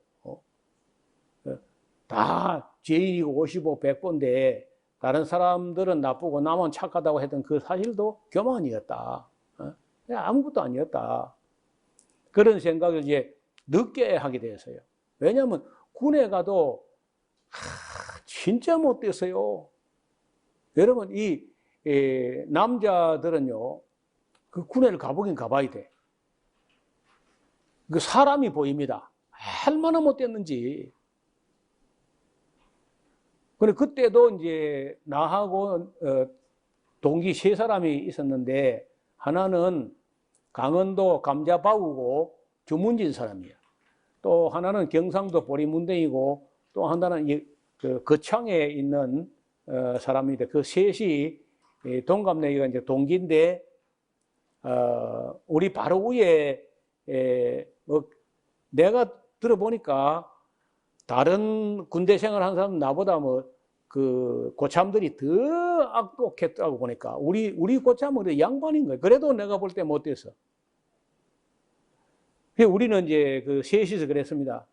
다 죄인이고 55, 100번데 다른 사람들은 나쁘고 나만 착하다고 했던 그 사실도 교만이었다. 아무것도 아니었다. 그런 생각을 이제 늦게 하게 되었어요. 왜냐하면 군에 가도 진짜 못됐어요. 여러분 이 남자들은요 그 군에를 가보긴 가봐야 돼. 그 사람이 보입니다. 얼마나 못됐는지. 근데 그때도 이제 나하고 동기 3사람이 있었는데 하나는 강원도 감자바우고 주문진 사람이야. 또 하나는 경상도 보리문댕이고 또 하나는 그 거창에 있는 사람인데 그 셋이 동갑내기가 이제 동기인데 우리 바로 위에 뭐 내가 들어보니까 다른 군대 생활한 사람 나보다 뭐 그 고참들이 더 악독했다고 보니까 우리 고참은 양반인 거예요. 그래도 내가 볼 때 못됐어. 우리는 이제 그 셋이서 그랬습니다.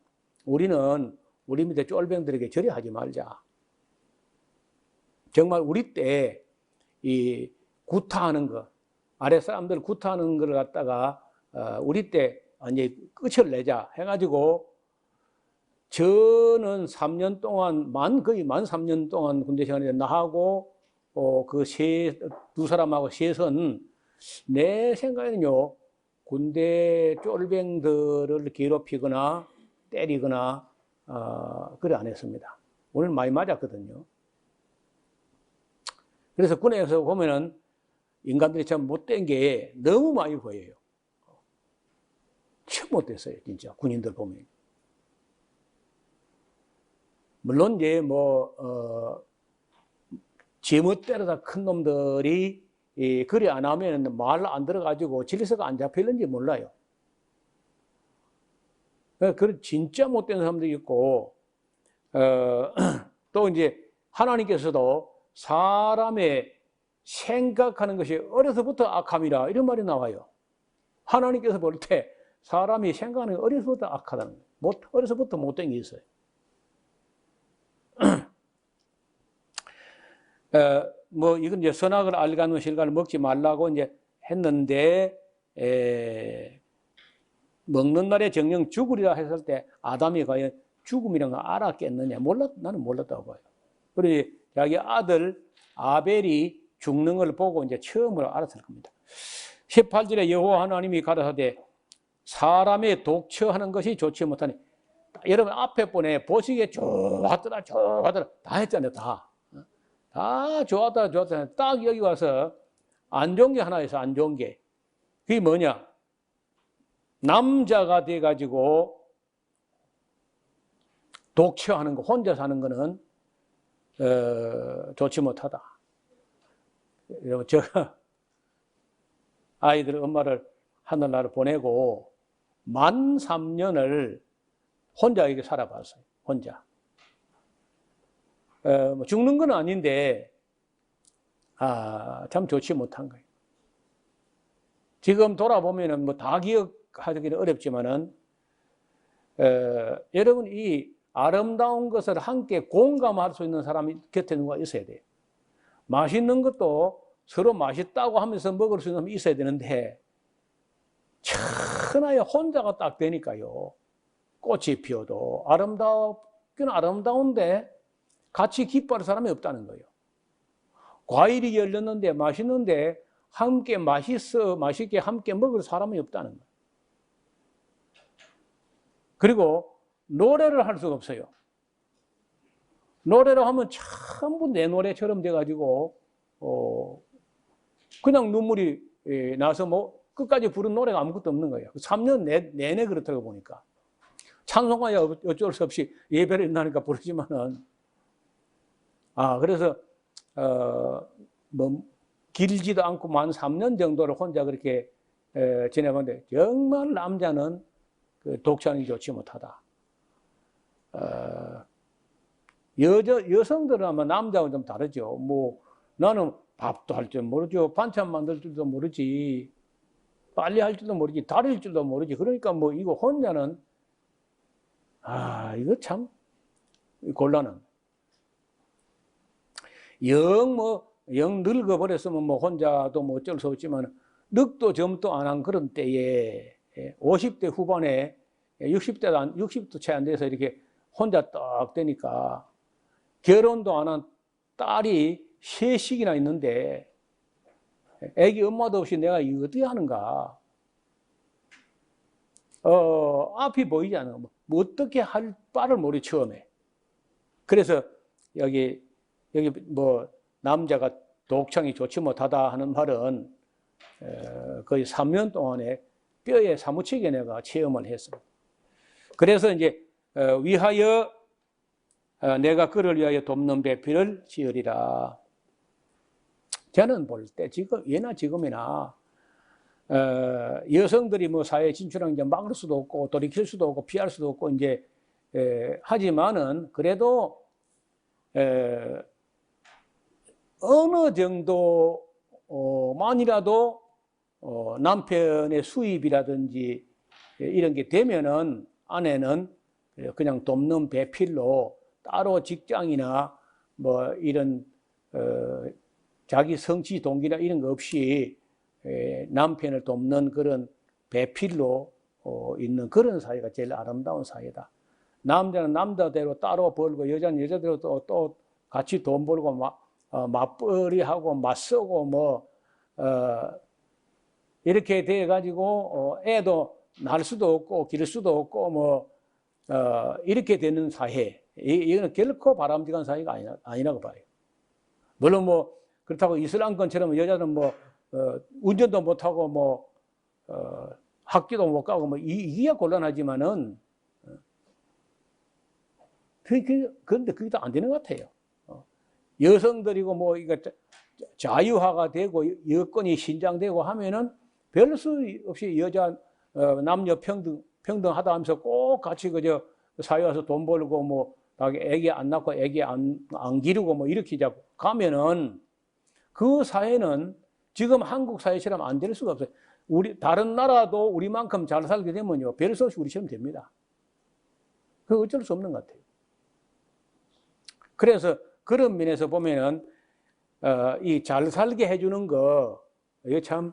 우리는 우리 밑에 쫄병들에게 절여하지 말자. 정말 우리 때 이 구타하는 거, 아래 사람들 구타하는 걸 갖다가 우리 때 이제 끝을 내자 해가지고 저는 3년 동안 거의 만 3년 동안 군대 생활에 나하고 그 두 사람하고 셋은 내 생각에는요 군대 쫄병들을 괴롭히거나 때리거나 그래 안 했습니다. 오늘 많이 맞았거든요. 그래서 군에서 보면은 인간들이 참 못된 게 너무 많이 보여요. 참 못됐어요, 진짜 군인들 보면. 물론 이제 뭐 제멋대로 다 큰 놈들이 그리 안 하면 말 안 들어가지고 질서가 안 잡히는지 몰라요. 그 진짜 못된 사람도 있고 또 이제 하나님께서도 사람의 생각하는 것이 어려서부터 악함이라 이런 말이 나와요. 하나님께서 볼 때 사람이 생각하는 게 어려서부터 악하다는 거예요. 어려서부터 못된 게 있어요. 뭐 이건 이제 선악을 알가는 실과를 먹지 말라고 이제 했는데 먹는 날에 정령 죽으리라 했을 때 아담이 과연 죽음이란 걸 알았겠느냐? 나는 몰랐다고 봐요. 그리고 자기 아들 아벨이 죽는 걸 보고 이제 처음으로 알았을 겁니다. 18절에 여호와 하나님이 가라사대 사람의 독처하는 것이 좋지 못하니 여러분 앞에 분에 보시기에 좋았더라 좋았더라 다 했잖아요. 다 좋았다 좋았다. 딱 여기 와서 안 좋은 게 하나 있어. 안 좋은 게. 그게 뭐냐? 남자가 돼가지고 독처하는 거, 혼자 사는 거는 좋지 못하다. 여러분, 제가 아이들 엄마를 하늘나라 보내고 만 3년을 혼자 이렇게 살아봤어요. 혼자. 뭐 죽는 건 아닌데, 참 좋지 못한 거예요. 지금 돌아보면은 뭐 다 기억하기는 어렵지만은, 여러분 이 아름다운 것을 함께 공감할 수 있는 사람이 곁에 누가 있어야 돼요. 맛있는 것도 서로 맛있다고 하면서 먹을 수 있는 사람이 있어야 되는데, 천하에 혼자가 딱 되니까요. 꽃이 피어도 아름답긴 아름다운데 같이 기뻐할 사람이 없다는 거예요. 과일이 열렸는데 맛있는데 함께 맛있게 함께 먹을 사람이 없다는 거예요. 그리고 노래를 할 수가 없어요. 노래를 하면 전부 내 노래처럼 돼가지고 그냥 눈물이 나서 뭐 끝까지 부른 노래가 아무것도 없는 거예요. 3년 내내 그렇다고 보니까. 찬송가야 어쩔 수 없이 예배를 나니까 부르지만은 그래서 뭐 길지도 않고 만 3년 정도를 혼자 그렇게 지내봤는데 정말 남자는 그 독처하는 게 좋지 못하다. 여성들은 아마 남자하고 좀 다르죠. 뭐 나는 밥도 할 줄 모르죠. 반찬 만들 줄도 모르지. 빨리 할 줄도 모르지. 다릴 줄도 모르지. 그러니까 뭐 이거 혼자는 이거 참 곤란한. 영 늙어버렸으면 뭐 혼자도 뭐 어쩔 수 없지만 늙도 젊도 안 한 그런 때에 50대 후반에 60도 채 안 돼서 이렇게 혼자 딱 되니까 결혼도 안 한 딸이 셋씩이나 있는데 애기 엄마도 없이 내가 이거 어떻게 하는가. 앞이 보이지 않아. 뭐 어떻게 할 바를 모르 처음에. 그래서 여기 뭐 남자가 독창이 좋지 못하다 하는 말은 거의 3년 동안에 뼈에 사무치게 내가 체험을 했습니다. 그래서 이제 위하여 내가 그를 위하여 돕는 배필을 지으리라. 저는 볼 때 예나 지금이나 여성들이 뭐 사회에 진출한 이제 막을 수도 없고 돌이킬 수도 없고 피할 수도 없고 이제 하지만은 그래도 어느 정도만이라도 남편의 수입이라든지 이런 게 되면은 아내는 그냥 돕는 배필로 따로 직장이나 뭐 이런 자기 성취 동기나 이런 거 없이 남편을 돕는 그런 배필로 있는 그런 사회가 제일 아름다운 사회다. 남자는 남자대로 따로 벌고 여자는 여자대로 또 같이 돈 벌고 맞벌이하고 맞서고 뭐 이렇게 돼 가지고 애도 낳을 수도 없고 기를 수도 없고 뭐 이렇게 되는 사회, 이거는 결코 바람직한 사회가 아니라고 봐요. 물론 뭐 그렇다고 이슬람권처럼 여자는 뭐 운전도 못하고 뭐 학교도 못 가고 뭐 이게 곤란하지만은 그런데 그게 다 안 되는 것 같아요. 여성들이고 뭐 이거 자유화가 되고 여건이 신장되고 하면은 별 수 없이 남녀 평등하다 하면서 꼭 같이 그저 사회 와서 돈 벌고 뭐 애기 안 낳고 애기 안 기르고 뭐 이렇게 자꾸 가면은 그 사회는 지금 한국 사회처럼 안 될 수가 없어요. 다른 나라도 우리만큼 잘 살게 되면요 별 수 없이 우리처럼 됩니다. 그 어쩔 수 없는 것 같아요. 그래서 그런 면에서 보면은 이 잘 살게 해주는 거 이게 참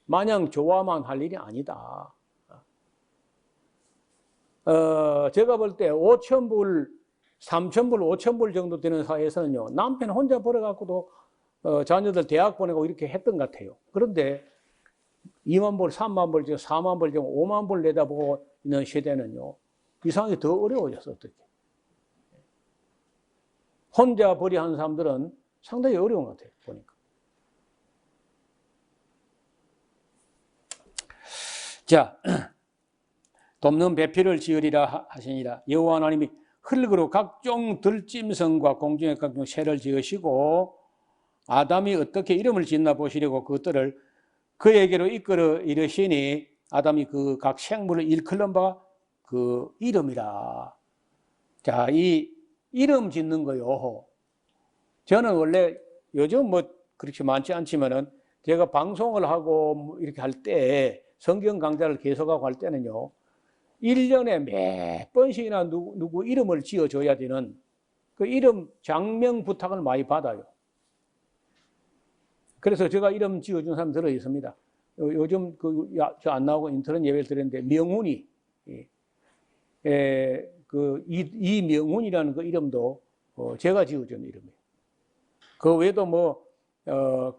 마냥 좋아만 할 일이 아니다. 제가 볼 때 5,000불, 3,000불, 5,000불 정도 되는 사회에서는요 남편 혼자 벌어갖고도 자녀들 대학 보내고 이렇게 했던 것 같아요. 그런데 2만 불, 3만 불, 4만 불, 5만 불 내다보고 있는 시대는요 이 상황이 더 어려워졌어, 어떻게. 혼자 벌이하는 사람들은 상당히 어려운 것 같아요, 보니까. 자, 돕는 배필을 지으리라 하시니라. 여호와 하나님이 흙으로 각종 들짐승과 공중의 각종 새를 지으시고 아담이 어떻게 이름을 짓나 보시려고 그것들을 그에게로 이끌어 이르시니 아담이 그 각 생물을 일컬는 바가 그 이름이라. 자, 이 이름 짓는 거요. 저는 원래 요즘 뭐 그렇게 많지 않지만은 제가 방송을 하고 이렇게 할 때 성경 강좌를 계속하고 할 때는요. 1년에 몇 번씩이나 누구 이름을 지어줘야 되는 그 이름 장명 부탁을 많이 받아요. 그래서 제가 이름 지어준 사람 들어 있습니다. 요즘 저 안 나오고 인터넷 예배를 드렸는데 명훈이, 이 명훈이라는 그 이름도 제가 지어준 이름이에요. 그 외에도 뭐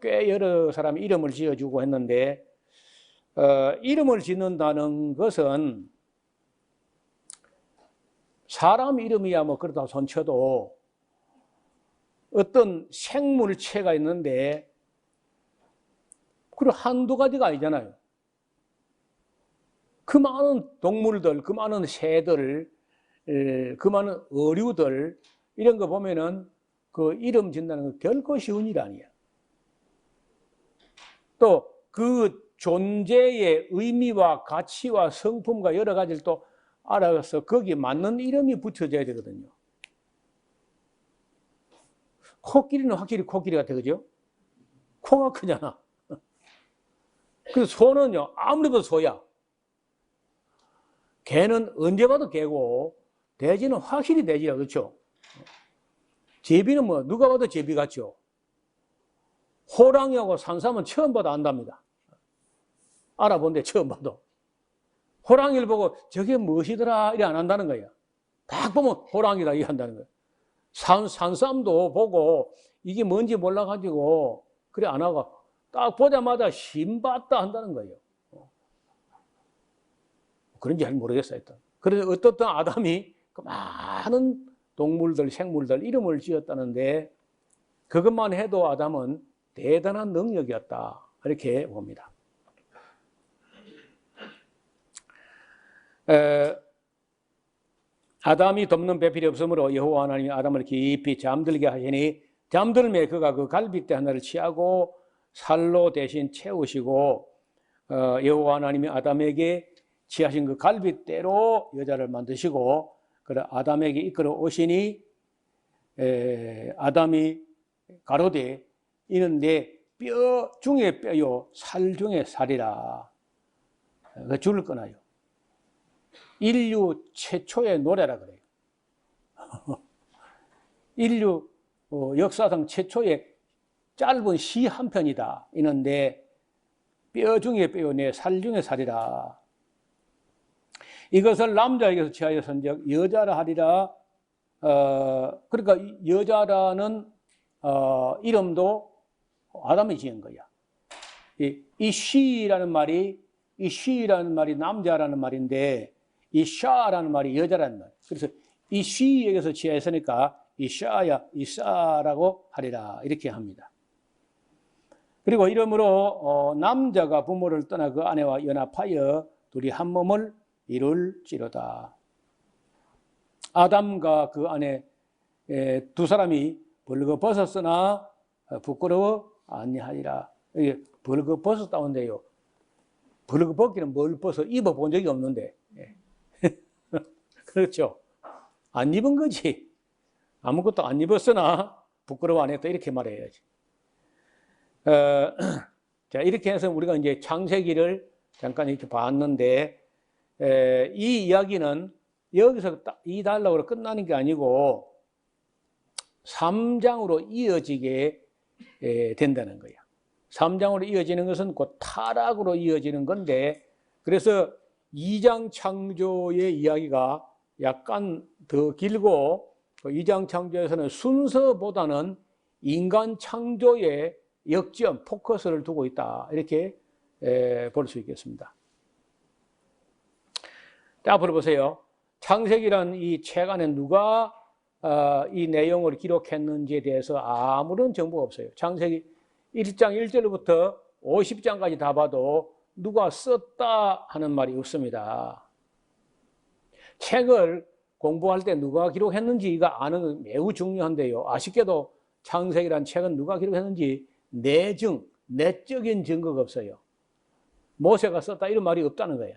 꽤 여러 사람이 이름을 지어주고 했는데 이름을 짓는다는 것은 사람 이름이야 뭐 그렇다고 손쳐도 어떤 생물체가 있는데 그리고 한두 가지가 아니잖아요. 그 많은 동물들, 그 많은 새들, 그 많은 어류들 이런 거 보면은 그 이름 짓는다는 건 결코 쉬운 일 아니야. 또 그 존재의 의미와 가치와 성품과 여러 가지를 또 알아서 거기에 맞는 이름이 붙여져야 되거든요. 코끼리는 확실히 코끼리 같아, 그죠? 코가 크잖아. 그 소는요, 아무리 봐도 소야. 개는 언제 봐도 개고, 돼지는 확실히 돼지야, 그렇죠? 제비는 뭐, 누가 봐도 제비 같죠? 호랑이하고 산삼은 처음 봐도 안답니다. 알아본데 처음 봐도. 호랑이를 보고 저게 무엇이더라, 이래 안 한다는 거야. 딱 보면 호랑이다, 이래 한다는 거야. 산삼도 보고 이게 뭔지 몰라가지고, 그래 안 하고, 딱 보자마자 신봤다 한다는 거예요. 그런지 잘 모르겠어요. 그래서 어떻든 아담이 그 많은 동물들, 생물들 이름을 지었다는데 그것만 해도 아담은 대단한 능력이었다. 이렇게 봅니다. 아담이 돕는 배필이 없으므로 여호와 하나님이 아담을 깊이 잠들게 하시니 잠들매 그가 그 갈빗대 하나를 취하고 살로 대신 채우시고 여호와 하나님이 아담에게 취하신 그 갈빗대로 여자를 만드시고 그래 아담에게 이끌어 오시니 아담이 가로되 이는 내 뼈 중에 뼈요 살 중에 살이라. 그 줄을 끊어요. 인류 최초의 노래라 그래요. 인류 역사상 최초의 짧은 시 한 편이다. 이는데 뼈 중에 뼈요 내 살 중에 살이라. 이것을 남자에게서 취하여 선적 여자라 하리라. 그러니까 여자라는 이름도 아담이 지은 거야. 이 she라는 말이 남자라는 말인데 이 샤라는 말이 여자라는 말. 그래서 이 she에게서 취하였으니까 이 샤야 이사라고 하리라 이렇게 합니다. 그리고 이러므로 남자가 부모를 떠나 그 아내와 연합하여 둘이 한 몸을 이룰지로다. 아담과 그 아내 두 사람이 벌거벗었으나 부끄러워 아니하리라. 이게 벌거벗었다는데요. 벌거벗기는 뭘 벗어 입어본 적이 없는데. 그렇죠. 안 입은 거지. 아무것도 안 입었으나 부끄러워 안 했다. 이렇게 말해야지. 자, 이렇게 해서 우리가 이제 창세기를 잠깐 이렇게 봤는데, 이 이야기는 여기서 이 단락으로 끝나는 게 아니고 3장으로 이어지게 된다는 거야. 3장으로 이어지는 것은 곧 타락으로 이어지는 건데, 그래서 2장 창조의 이야기가 약간 더 길고 2장 창조에서는 순서보다는 인간 창조의 역점, 포커스를 두고 있다. 이렇게 볼 수 있겠습니다. 자, 앞으로 보세요. 창세기란 이 책 안에 누가 이 내용을 기록했는지에 대해서 아무런 정보가 없어요. 창세기 1장 1절부터 50장까지 다 봐도 누가 썼다 하는 말이 없습니다. 책을 공부할 때 누가 기록했는지가 아는 건 매우 중요한데요. 아쉽게도 창세기란 책은 누가 기록했는지 내적인 증거가 없어요. 모세가 썼다 이런 말이 없다는 거예요.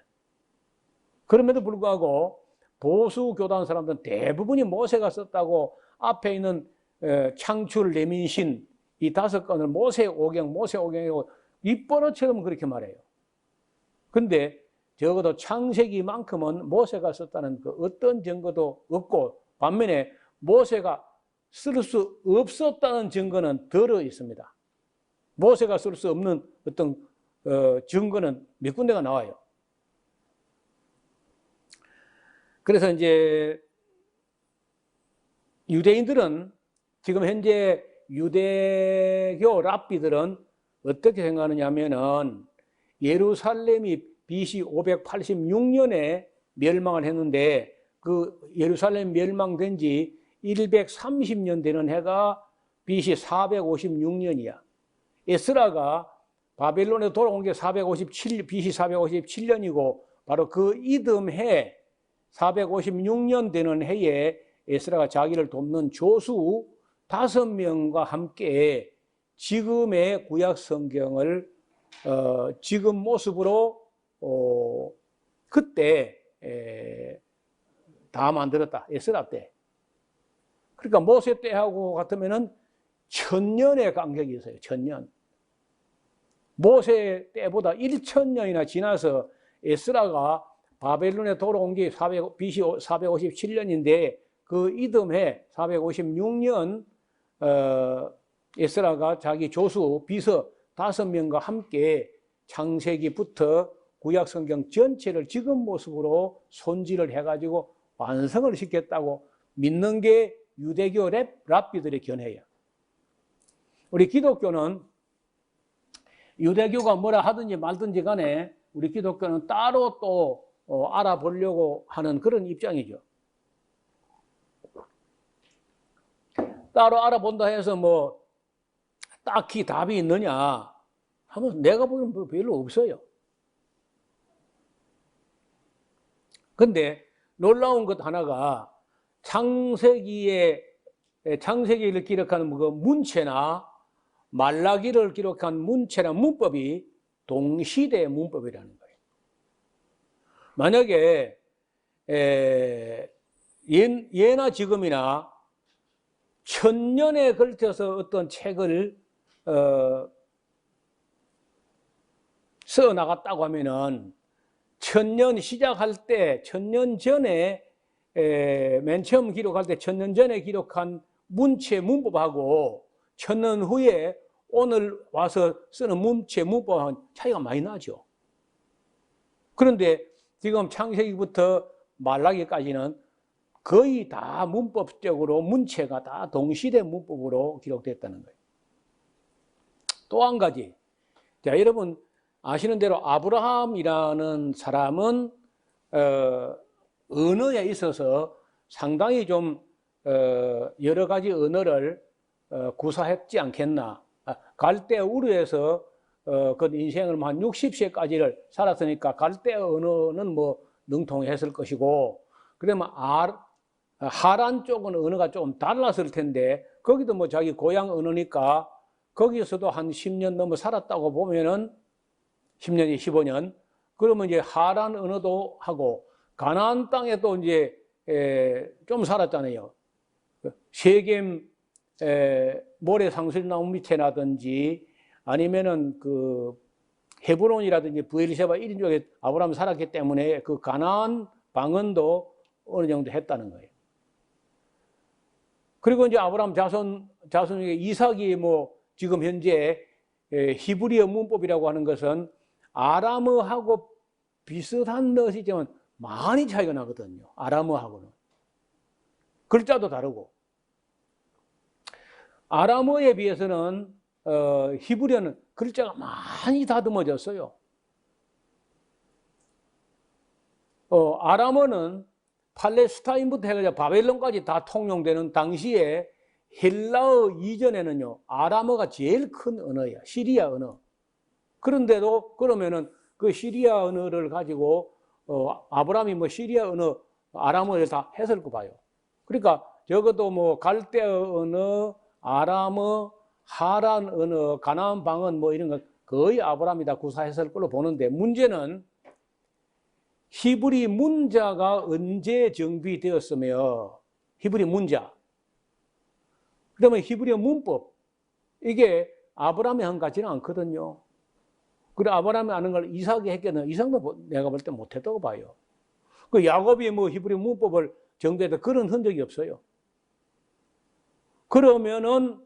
그럼에도 불구하고 보수 교단 사람들은 대부분이 모세가 썼다고 앞에 있는 창출, 레민신 이 5건을 모세오경이고 입번호처럼 그렇게 말해요. 근데 적어도 창세기만큼은 모세가 썼다는 그 어떤 증거도 없고 반면에 모세가 쓸 수 없었다는 증거는 덜어 있습니다. 모세가 쓸 수 없는 어떤 증거는 몇 군데가 나와요. 그래서 이제 유대인들은 지금 현재 유대교 랍비들은 어떻게 생각하느냐면은 예루살렘이 BC 586년에 멸망을 했는데 그 예루살렘 멸망된 지 130년 되는 해가 BC 456년이야. 에스라가 바벨론에 돌아온 게 BC 457년이고 바로 그 이듬해 456년 되는 해에 에스라가 자기를 돕는 조수 5명과 함께 지금의 구약 성경을 지금 모습으로 그때 다 만들었다. 에스라 때. 그러니까 모세 때하고 같으면은 1000년의 간격이 있어요. 1000년. 모세 때보다 1000년이나 지나서 에스라가 바벨론에 돌아온 게 BC 457년인데 그 이듬해 456년 에스라가 자기 조수 비서 5명과 함께 창세기부터 구약성경 전체를 지금 모습으로 손질을 해가지고 완성을 시켰다고 믿는 게 유대교 랍비들의 견해예요. 우리 기독교는 유대교가 뭐라 하든지 말든지 간에 우리 기독교는 따로 또 알아보려고 하는 그런 입장이죠. 따로 알아본다 해서 뭐 딱히 답이 있느냐 하면 내가 보기엔 뭐 별로 없어요. 근데 놀라운 것 하나가 창세기를 기록하는 그 문체나 말라기를 기록한 문체나 문법이 동시대 문법이라는 거예요. 만약에 예나 지금이나 1000년에 걸쳐서 어떤 책을 써 나갔다고 하면은 1000년 시작할 때 1000년 전에 맨 처음 기록할 때 1000년 전에 기록한 문체 문법하고 1000년 후에 오늘 와서 쓰는 문체 문법하고는 차이가 많이 나죠. 그런데 지금 창세기부터 말라기까지는 거의 다 문법적으로 문체가 다 동시대 문법으로 기록됐다는 거예요. 또 한 가지, 자 여러분 아시는 대로 아브라함이라는 사람은 언어에 있어서 상당히 좀 여러 가지 언어를 구사했지 않겠나. 갈대 우르에서 그 인생을 한 60세까지를 살았으니까 갈대 언어는 뭐 능통했을 것이고, 그러면 하란 쪽은 언어가 조금 달랐을 텐데 거기도 뭐 자기 고향 언어니까 거기서도 한 10년 넘어 살았다고 보면은 10년이 15년. 그러면 이제 하란 언어도 하고 가나안 땅에 또 이제 좀 살았잖아요. 세겜 모래 상술나무 밑에라든지 아니면은 그 헤브론이라든지 브엘세바 이런 쪽에 아브라함이 살았기 때문에 그 가나안 방언도 어느 정도 했다는 거예요. 그리고 이제 아브라함 자손 중에 이삭이 뭐 지금 현재 히브리어 문법이라고 하는 것은 아람어하고 비슷한 것이지만 많이 차이가 나거든요. 아람어하고는. 글자도 다르고. 아람어에 비해서는 히브리어는 글자가 많이 다듬어졌어요. 아람어는 팔레스타인부터 해가지고 바벨론까지 다 통용되는 당시에 헬라어 이전에는요, 아람어가 제일 큰 언어야. 시리아 언어. 그런데도 그러면은 그 시리아 언어를 가지고 아브라함이 뭐 시리아 언어, 아람어를 다 했을 거 봐요. 그러니까 적어도 뭐 갈대어 언어, 아람어, 하란 언어, 가나안 방언 뭐 이런 거 거의 아브라함이 다 구사했을 걸로 보는데, 문제는 히브리 문자가 언제 정비되었으며, 히브리 문자, 그다음에 히브리어 문법, 이게 아브라함이 한 같지는 않거든요. 그래 아브라함이 아는 걸 이삭이 했겠나? 이삭도 내가 볼 때 못했다고 봐요. 그 야곱이 뭐 히브리 문법을 정비했다 그런 흔적이 없어요. 그러면은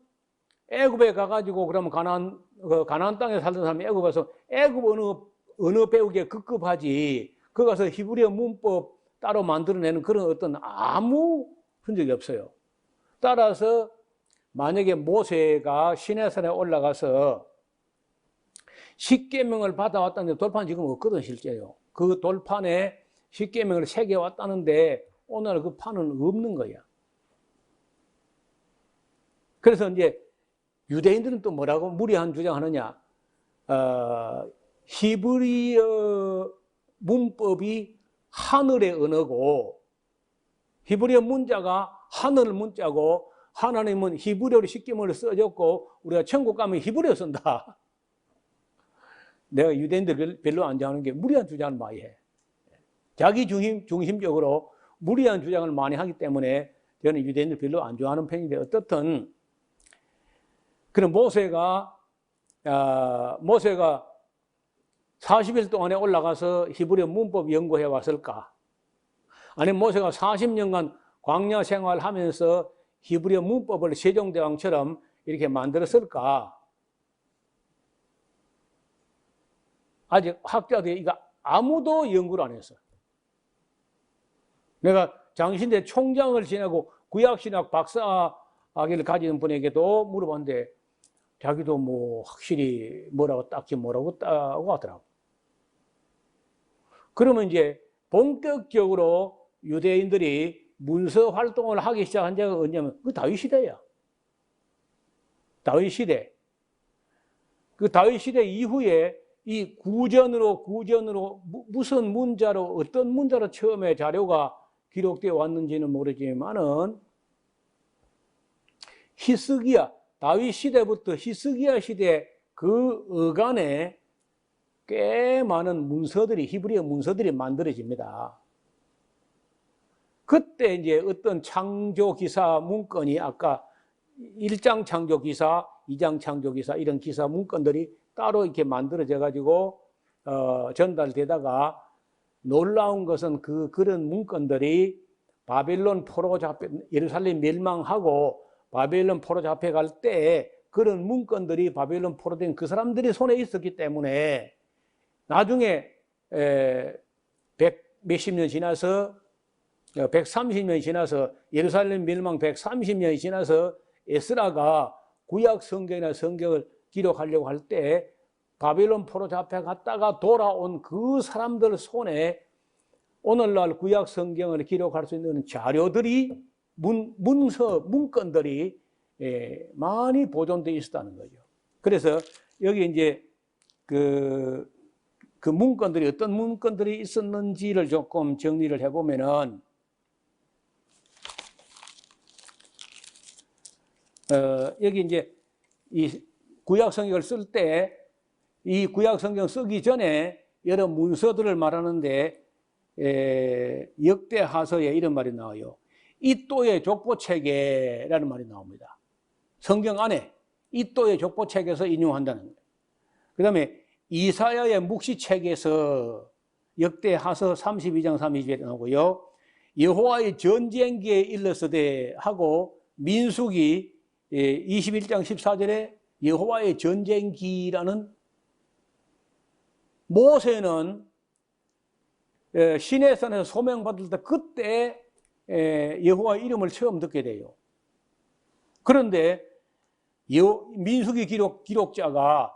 애굽에 가가지고 그러면 가나안 땅에 살던 사람이 애굽 가서 애굽 언어 배우기에 급급하지. 그 가서 히브리어 문법 따로 만들어내는 그런 어떤 아무 흔적이 없어요. 따라서 만약에 모세가 시내산에 올라가서 십계명을 받아왔다는데 돌판 지금 없거든 실제요. 그 돌판에 십계명을 새겨왔다는데 오늘 그 판은 없는 거야. 그래서 이제 유대인들은 또 뭐라고 무리한 주장하느냐? 히브리어 문법이 하늘의 언어고, 히브리어 문자가 하늘 문자고, 하나님은 히브리어로 십계명을 써줬고 우리가 천국 가면 히브리어 쓴다. 내가 유대인들 별로 안 좋아하는 게 무리한 주장을 많이 해. 자기 중심적으로 무리한 주장을 많이 하기 때문에 저는 유대인들 별로 안 좋아하는 편인데, 어떻든 그럼 모세가 40일 동안에 올라가서 히브리어 문법 연구해 왔을까? 아니면 모세가 40년간 광야 생활하면서 히브리어 문법을 세종대왕처럼 이렇게 만들었을까? 아직 학자들이 이거 아무도 연구를 안 했어. 내가 장신대 총장을 지내고 구약신학 박사학위를 가진 분에게도 물어봤는데 자기도 뭐 확실히 딱히 뭐라고 하더라고. 그러면 이제 본격적으로 유대인들이 문서 활동을 하기 시작한 지가 언제냐면 그 다윗 시대야. 다윗 시대. 그 다윗 시대 이후에 이 구전으로 무슨 문자로 어떤 문자로 처음에 자료가 기록되어 왔는지는 모르지만은 히스기야, 다윗 시대부터 히스기야 시대 그 어간에 꽤 많은 문서들이, 히브리어 문서들이 만들어집니다. 그때 이제 어떤 창조기사 문건이 아까 1장 창조기사, 2장 창조기사 이런 기사 문건들이 따로 이렇게 만들어져 가지고 전달되다가 놀라운 것은 그런 문건들이 바벨론 포로 잡혀 예루살렘 멸망하고 바벨론 포로 잡혀갈 때 그런 문건들이 바벨론 포로된 그 사람들이 손에 있었기 때문에 나중에 100 몇십 년 지나서 130년이 지나서 예루살렘 멸망 130년이 지나서 에스라가 구약 성경이나 성경을 기록하려고 할 때 바벨론 포로 잡혀갔다가 돌아온 그 사람들 손에 오늘날 구약 성경을 기록할 수 있는 자료들이 문건들이 많이 보존되어 있었다는 거죠. 그래서 여기 이제 그 문건들이 어떤 문건들이 있었는지를 조금 정리를 해보면은 여기 이제 이 구약 성경을 쓸 때 이 구약 성경 쓰기 전에 여러 문서들을 말하는데 역대하서에 이런 말이 나와요. 이또의 족보체계라는 말이 나옵니다. 성경 안에 이또의 족보체계에서 인용한다는 거예요. 그 다음에 이사야의 묵시책에서 역대하서 32장 32절에 나오고요. 여호와의 전쟁기에 일렀으되 하고 민수기 21장 14절에 여호와의 전쟁기라는 모세는 시내산에서 소명받을 때 그때 여호와의 이름을 처음 듣게 돼요. 그런데 민수기 기록자가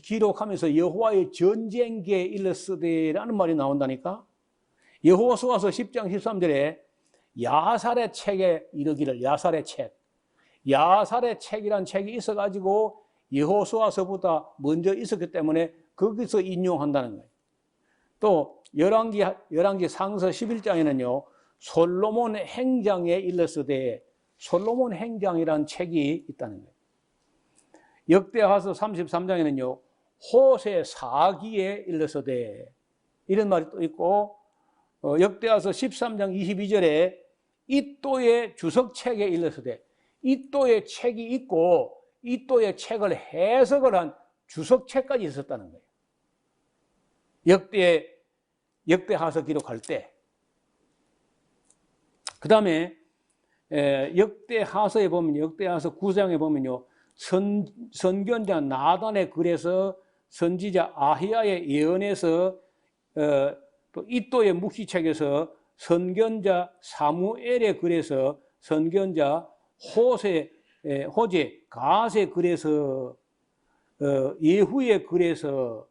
기록하면서 여호와의 전쟁기에 일렀으되라는 말이 나온다니까. 여호수아서 10장 13절에 야살의 책에 이르기를, 야살의 책. 야살의 책이란 책이 있어가지고 여호수아서보다 먼저 있었기 때문에 거기서 인용한다는 거예요. 또 열왕기 상서 11장에는요 솔로몬 행장에 일렀으되, 솔로몬 행장이라는 책이 있다는 거예요. 역대하서 33장에는요 호세 사기에 일렀으되, 이런 말이 또 있고, 역대하서 13장 22절에 이또의 주석책에 일렀으되, 이또의 책이 있고 이또의 책을 해석을 한 주석책까지 있었다는 거예요. 역대하서 기록할 때. 그 다음에 역대하서에 보면, 역대하서 9장에 보면요 선견자 나단의 글에서 선지자 아히야의 예언에서, 또 이또의 묵시책에서 선견자 사무엘의 글에서 선견자 호재 가세 글에서, 예후의 글에서,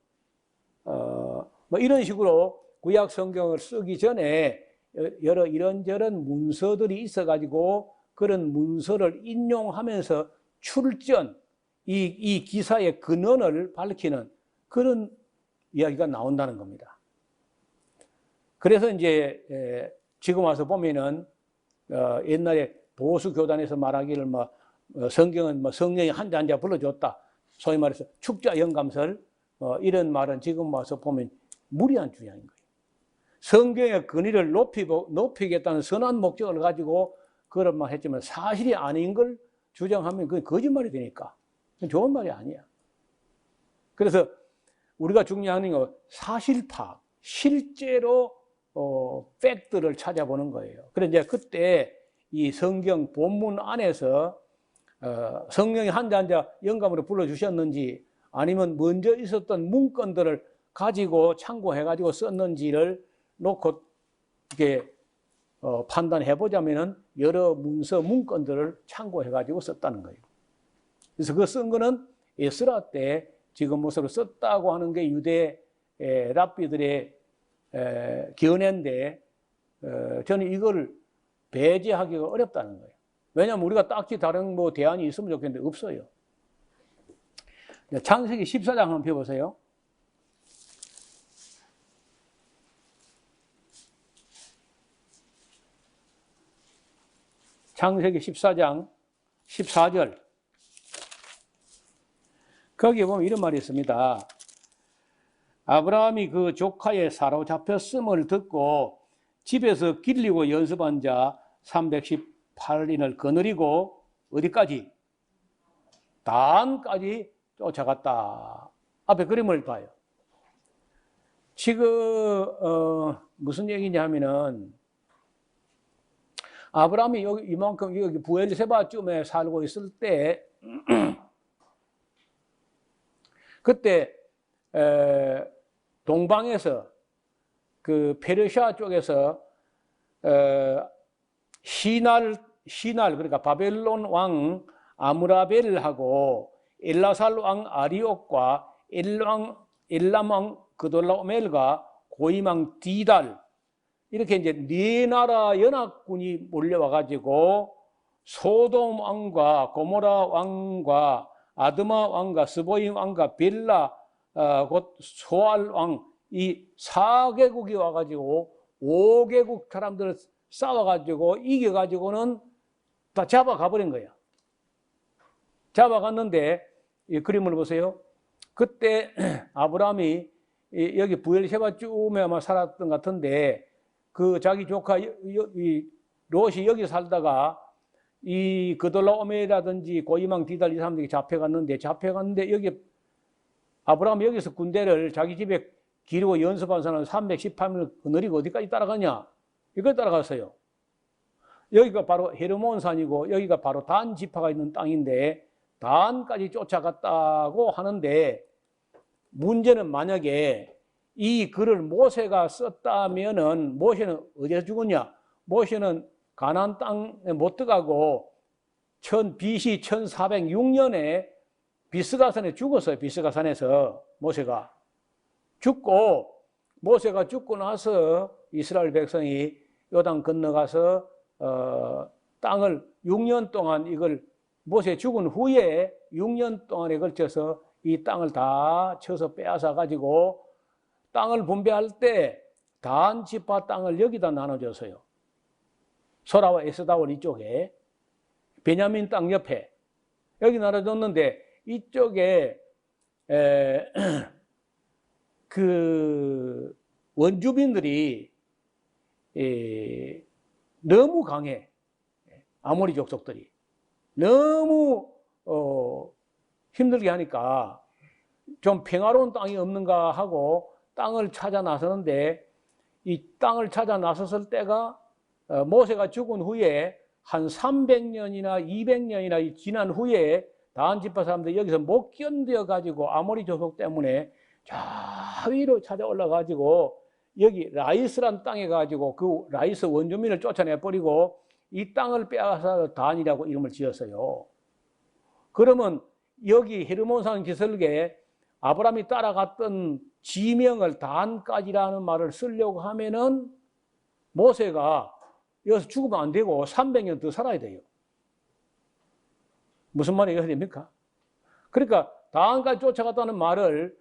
뭐 이런 식으로 구약 성경을 쓰기 전에 여러 이런저런 문서들이 있어가지고 그런 문서를 인용하면서 출전, 이 기사의 근원을 밝히는 그런 이야기가 나온다는 겁니다. 그래서 이제 지금 와서 보면은 옛날에 보수 교단에서 말하기를 뭐 성경은 뭐 성령이 한 자 한 자 불러줬다, 소위 말해서 축자 영감설, 이런 말은 지금 와서 보면 무리한 주장인 거예요. 성경의 근위를 높이겠다는 선한 목적을 가지고 그런 말 했지만 사실이 아닌 걸 주장하면 그건 거짓말이 되니까 그건 좋은 말이 아니야. 그래서 우리가 중요한 건 사실 파악, 실제로 팩트를 찾아보는 거예요. 그래서 이제 그때 이 성경 본문 안에서 성령이 한 자 한 자 영감으로 불러주셨는지, 아니면 먼저 있었던 문건들을 가지고 참고해가지고 썼는지를 놓고 이렇게 판단해 보자면은 여러 문서 문건들을 참고해가지고 썼다는 거예요. 그래서 그 쓴 거는 에스라 때 지금 모습으로 썼다고 하는 게 유대 랍비들의 견해인데, 저는 이걸 배제하기가 어렵다는 거예요. 왜냐하면 우리가 딱히 다른 뭐 대안이 있으면 좋겠는데 없어요. 창세기 14장 한번 펴보세요. 창세기 14장 14절. 거기에 보면 이런 말이 있습니다. 아브라함이 그 조카의 사로잡혔음을 듣고 집에서 길리고 연습한 자 318인을 거느리고 어디까지? 단까지 쫓아갔다. 앞에 그림을 봐요. 지금 무슨 얘기냐 하면은 아브라함이 여기 이만큼 여기 부엘세바쯤에 살고 있을 때 그때 동방에서 그 페르시아 쪽에서 시날 그러니까 바벨론 왕 아므라벨하고 엘라살 왕 아리옥과 엘람 왕 그돌라오멜과 고임 왕 디달, 이렇게 이제 네 나라 연합군이 몰려와 가지고 소돔 왕과 고모라 왕과 아드마 왕과 스보임 왕과 벨라 곧 소알 왕, 이 4개국이 와가지고 5개국 사람들을 싸워가지고 이겨가지고는 다 잡아가 버린 거야. 잡아갔는데 이 그림을 보세요. 그때 아브라함이 여기 부엘세바쯤에 아마 살았던 것 같은데 그 자기 조카 롯이 여기 살다가 이 그돌라오메라든지 고이망 디달 이 사람들이 잡혀갔는데 여기 아브라함이 여기서 군대를 자기 집에 기르고 연습한 사람 318명을 거느리고 어디까지 따라가냐? 이걸 따라갔어요. 여기가 바로 헤르몬산이고 여기가 바로 단 지파가 있는 땅인데 단까지 쫓아갔다고 하는데, 문제는 만약에 이 글을 모세가 썼다면은 모세는 어디서 죽었냐? 모세는 가나안 땅에 못 들어가고 BC 1406년에 비스가산에 죽었어요. 비스가산에서 모세가 죽고 나서 이스라엘 백성이 요단 건너가서 땅을 6년 동안 이걸 모세 죽은 후에 6년 동안에 걸쳐서 이 땅을 다 쳐서 빼앗아 가지고 땅을 분배할 때 단 지파 땅을 여기다 나눠줬어요. 소라와 에스다올 이쪽에, 베냐민 땅 옆에 여기 나눠줬는데 이쪽에 그 원주민들이 너무 강해. 아모리 족속들이 너무 힘들게 하니까 좀 평화로운 땅이 없는가 하고 땅을 찾아 나서는데, 이 땅을 찾아 나섰을 때가 모세가 죽은 후에 한 300년이나 200년이나 지난 후에 다한 지파 사람들이 여기서 못 견뎌 가지고 아모리 족속 때문에 저 위로 찾아 올라 가지고 여기 라이스란 땅에 가지고 그 라이스 원주민을 쫓아내 버리고 이 땅을 빼앗아서 단이라고 이름을 지었어요. 그러면 여기 헤르몬산 기슭에 아브라함이 따라갔던 지명을 단까지라는 말을 쓰려고 하면은 모세가 여기서 죽으면 안 되고 300년 더 살아야 돼요. 무슨 말이 해야 됩니까? 그러니까 단까지 쫓아갔다는 말을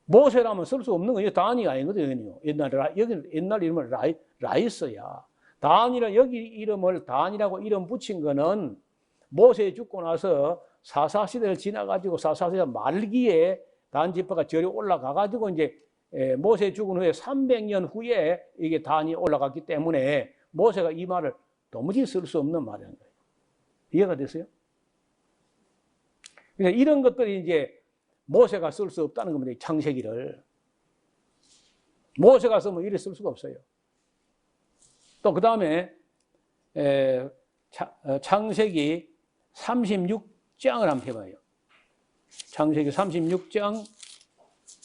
모세라면 쓸 수 없는 거예요. 단이 아니거든요. 여기는 옛날 이름은 라이스야. 단이라 여기 이름을 단이라고 이름 붙인 거는 모세 죽고 나서 사사시대를 지나가지고 사사시대 말기에 단 지파가 저리 올라가가지고 이제 모세 죽은 후에 300년 후에 이게 단이 올라갔기 때문에 모세가 이 말을 도무지 쓸 수 없는 말이라는 거예요. 이해가 됐어요? 그러니까 이런 것들이 이제 모세가 쓸 수 없다는 겁니다. 창세기를. 모세가 쓰면 이래 쓸 수가 없어요. 또 그 다음에 창세기 36장을 한번 해봐요. 창세기 36장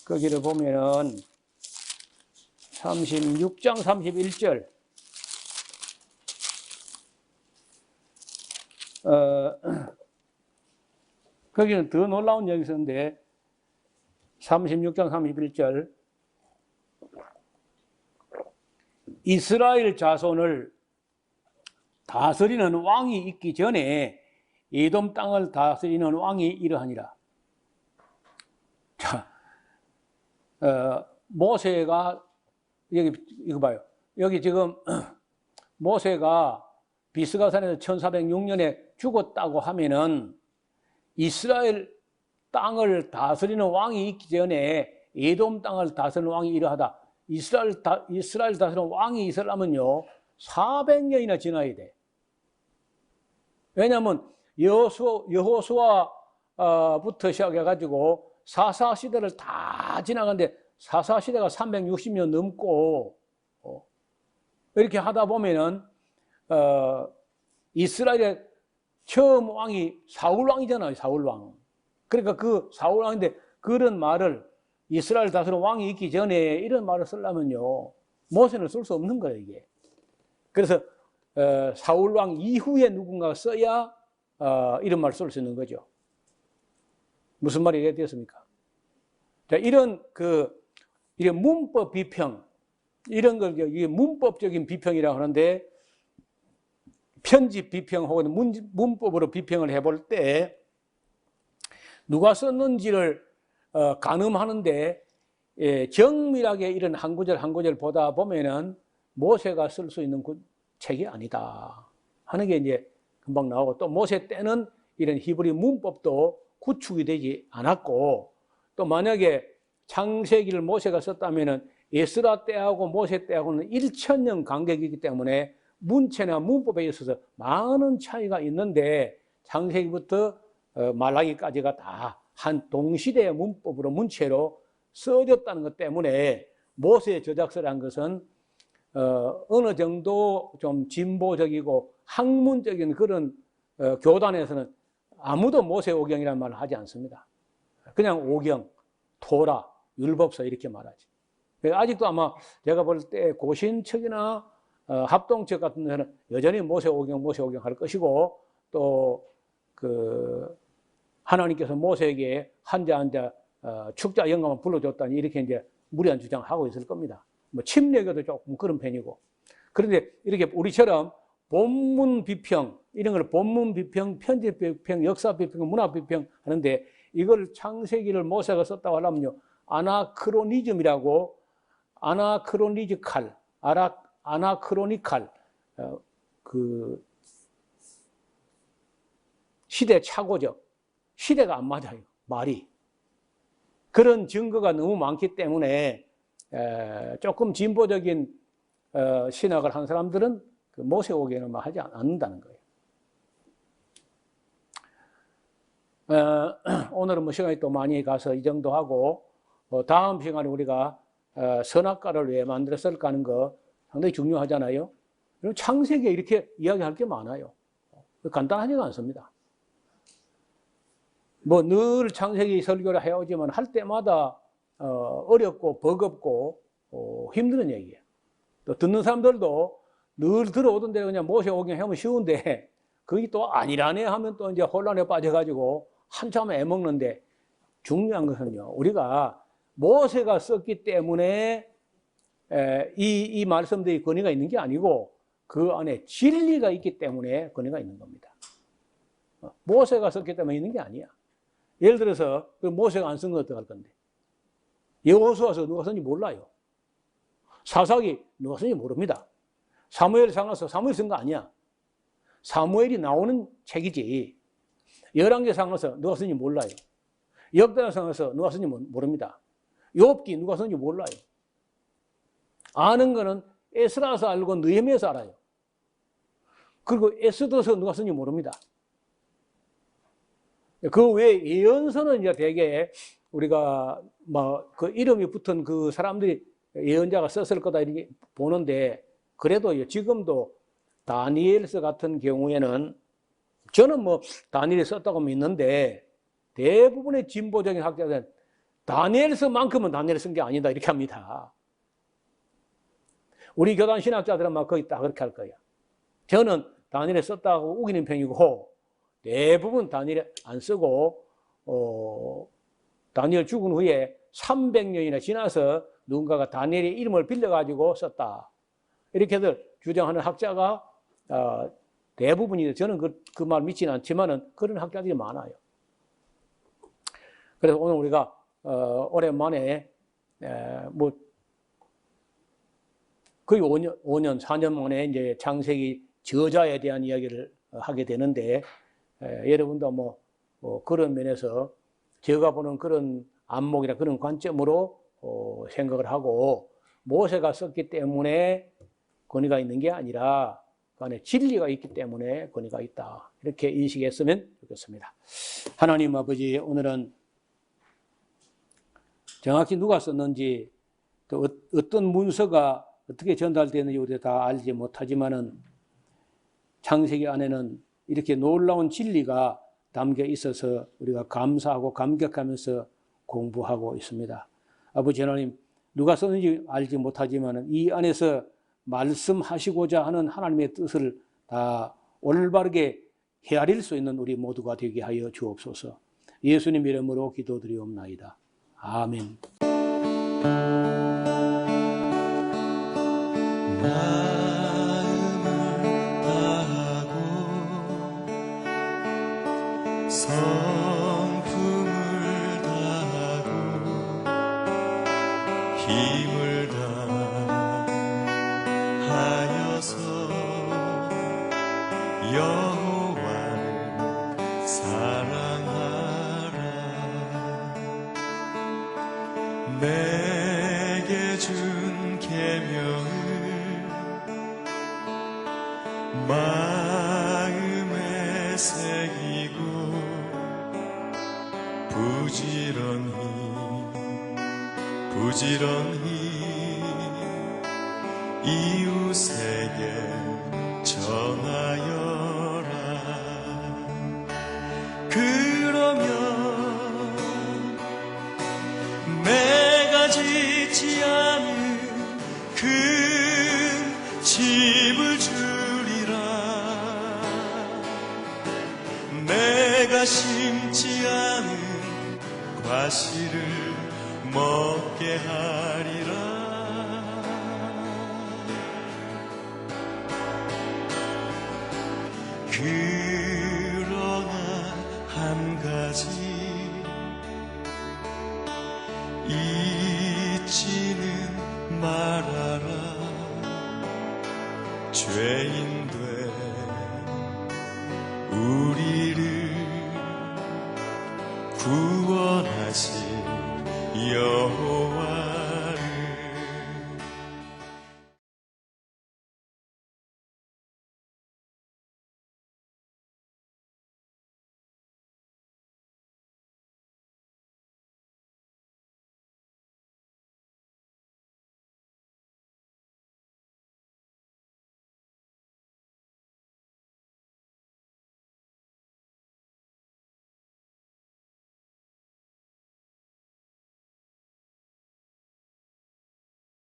거기를 보면은 36장 31절 거기는 더 놀라운 얘기 있었는데 36장 31절 이스라엘 자손을 다스리는 왕이 있기 전에 에돔 땅을 다스리는 왕이 이러하니라. 자, 모세가 여기 이거 봐요. 여기 지금 모세가 비스가산에서 1406년에 죽었다고 하면은 이스라엘 땅을 다스리는 왕이 있기 전에 에돔 땅을 다스리는 왕이 이러하다. 이스라엘 다스리는 왕이 있으려면요 400년이나 지나야 돼. 왜냐하면 여호수아부터 시작해가지고 사사시대를 다 지나가는데 사사시대가 360년 넘고 이렇게 하다 보면은 이스라엘의 처음 왕이 사울왕이잖아요. 사울왕. 그러니까 그 사울왕인데 그런 말을 이스라엘 다스리는 왕이 있기 전에 이런 말을 쓰려면요 모세는 쓸 수 없는 거예요. 이게. 그래서 사울왕 이후에 누군가가 써야 이런 말을 쓸 수 있는 거죠. 무슨 말이 이해되었습니까? 자, 이런 문법 비평, 이런 걸 이게 문법적인 비평이라고 하는데 편집 비평 혹은 문법으로 비평을 해볼 때 누가 썼는지를 가늠하는데 정밀하게 이런 한 구절 한 구절 보다 보면은 모세가 쓸 수 있는 책이 아니다 하는 게 이제 금방 나오고, 또 모세 때는 이런 히브리 문법도 구축이 되지 않았고, 또 만약에 창세기를 모세가 썼다면은 에스라 때하고 모세 때하고는 1000년 간격이기 때문에 문체나 문법에 있어서 많은 차이가 있는데 창세기부터 말라기까지가 다 한 동시대의 문법으로 문체로 써졌다는 것 때문에 모세의 저작서라는 것은 어느 정도 좀 진보적이고 학문적인 그런 교단에서는 아무도 모세오경이라는 말을 하지 않습니다. 그냥 오경, 토라, 율법서 이렇게 말하지. 아직도 아마 제가 볼 때 고신척이나 합동척 같은 데는 여전히 모세오경 할 것이고, 또 하나님께서 모세에게 한자 축자 영감을 불러줬다니 이렇게 이제 무리한 주장을 하고 있을 겁니다. 뭐 침례교도 조금 그런 편이고. 그런데 이렇게 우리처럼 본문 비평, 이런 걸 본문 비평, 편집 비평, 역사 비평, 문화 비평 하는데 이걸 창세기를 모세가 썼다고 하려면요. 아나크로니즘이라고 아나크로니지칼, 아나크로니칼, 그 시대 착오적, 시대가 안 맞아요. 말이. 그런 증거가 너무 많기 때문에 조금 진보적인 신학을 한 사람들은 그 모세오경을 하지 않는다는 거예요. 오늘은 뭐 시간이 또 많이 가서 이 정도 하고 다음 시간에 우리가 선악과를 왜 만들었을까 하는 거 상당히 중요하잖아요. 그리고 창세기에 이렇게 이야기할 게 많아요. 간단하지가 않습니다. 뭐 늘 창세기 설교를 해오지만 할 때마다 어렵고 버겁고 힘든 얘기예요. 또 듣는 사람들도 늘 들어오던 대로 그냥 모세오경 하면 쉬운데 그게 또 아니라네 하면 또 이제 혼란에 빠져가지고 한참 애먹는데 중요한 것은요. 우리가 모세가 썼기 때문에 이 말씀들이 권위가 있는 게 아니고 그 안에 진리가 있기 때문에 권위가 있는 겁니다. 모세가 썼기 때문에 있는 게 아니야. 예를 들어서 모세가 안 쓴 건 어떡할 건데? 여호수아서 누가 썼는지 몰라요. 사사기 누가 썼는지 모릅니다. 사무엘상에서 사무엘 쓴 거 아니야. 사무엘이 나오는 책이지. 열왕기상에서 누가 썼는지 몰라요. 역대상에서 누가 썼는지 모릅니다. 욥기 누가 썼는지 몰라요. 아는 거는 에스라서 알고 느헤미야서 알아요. 그리고 에스더서 누가 썼는지 모릅니다. 그 외에 예언서는 이제 대개 우리가 뭐 그 이름이 붙은 그 사람들이 예언자가 썼을 거다 이렇게 보는데 그래도 지금도 다니엘서 같은 경우에는 저는 뭐 다니엘이 썼다고 믿는데 대부분의 진보적인 학자들은 다니엘서만큼은 다니엘이 쓴 게 아니다 이렇게 합니다. 우리 교단 신학자들은 막 거의 다 그렇게 할 거예요. 저는 다니엘이 썼다고 우기는 편이고 대부분 다니엘이 안 쓰고 다니엘 죽은 후에 300년이나 지나서 누군가가 다니엘의 이름을 빌려가지고 썼다. 이렇게들 주장하는 학자가 대부분이에요. 저는 그 말 믿지는 않지만은 그런 학자들이 많아요. 그래서 오늘 우리가 오랜만에 뭐 거의 5년, 4년 만에 이제 창세기 저자에 대한 이야기를 하게 되는데 여러분도 뭐 그런 면에서 제가 보는 그런 안목이나 그런 관점으로 생각을 하고 모세가 썼기 때문에 권위가 있는 게 아니라 그 안에 진리가 있기 때문에 권위가 있다. 이렇게 인식했으면 좋겠습니다. 하나님 아버지, 오늘은 정확히 누가 썼는지 또 어떤 문서가 어떻게 전달되는지 우리가 다 알지 못하지만은 창세기 안에는 이렇게 놀라운 진리가 담겨 있어서 우리가 감사하고 감격하면서 공부하고 있습니다. 아버지 하나님, 누가 썼는지 알지 못하지만은 이 안에서 말씀하시고자 하는 하나님의 뜻을 다 올바르게 헤아릴 수 있는 우리 모두가 되게 하여 주옵소서. 예수님 이름으로 기도드리옵나이다. 아멘. 성품을 다하고 힘을 다하여서 여호와를 사랑하라. 내게 준 계명을 마음에 새기고 부지런히 이웃에게 전하여라. 그러면 내가 짓지 않은 그 집을 주리라. 내가 심지 않은 과실을 먹게 하리라. 그러나 한 가지 잊지는 말아라. 죄인된 우리를 구원하신 여호와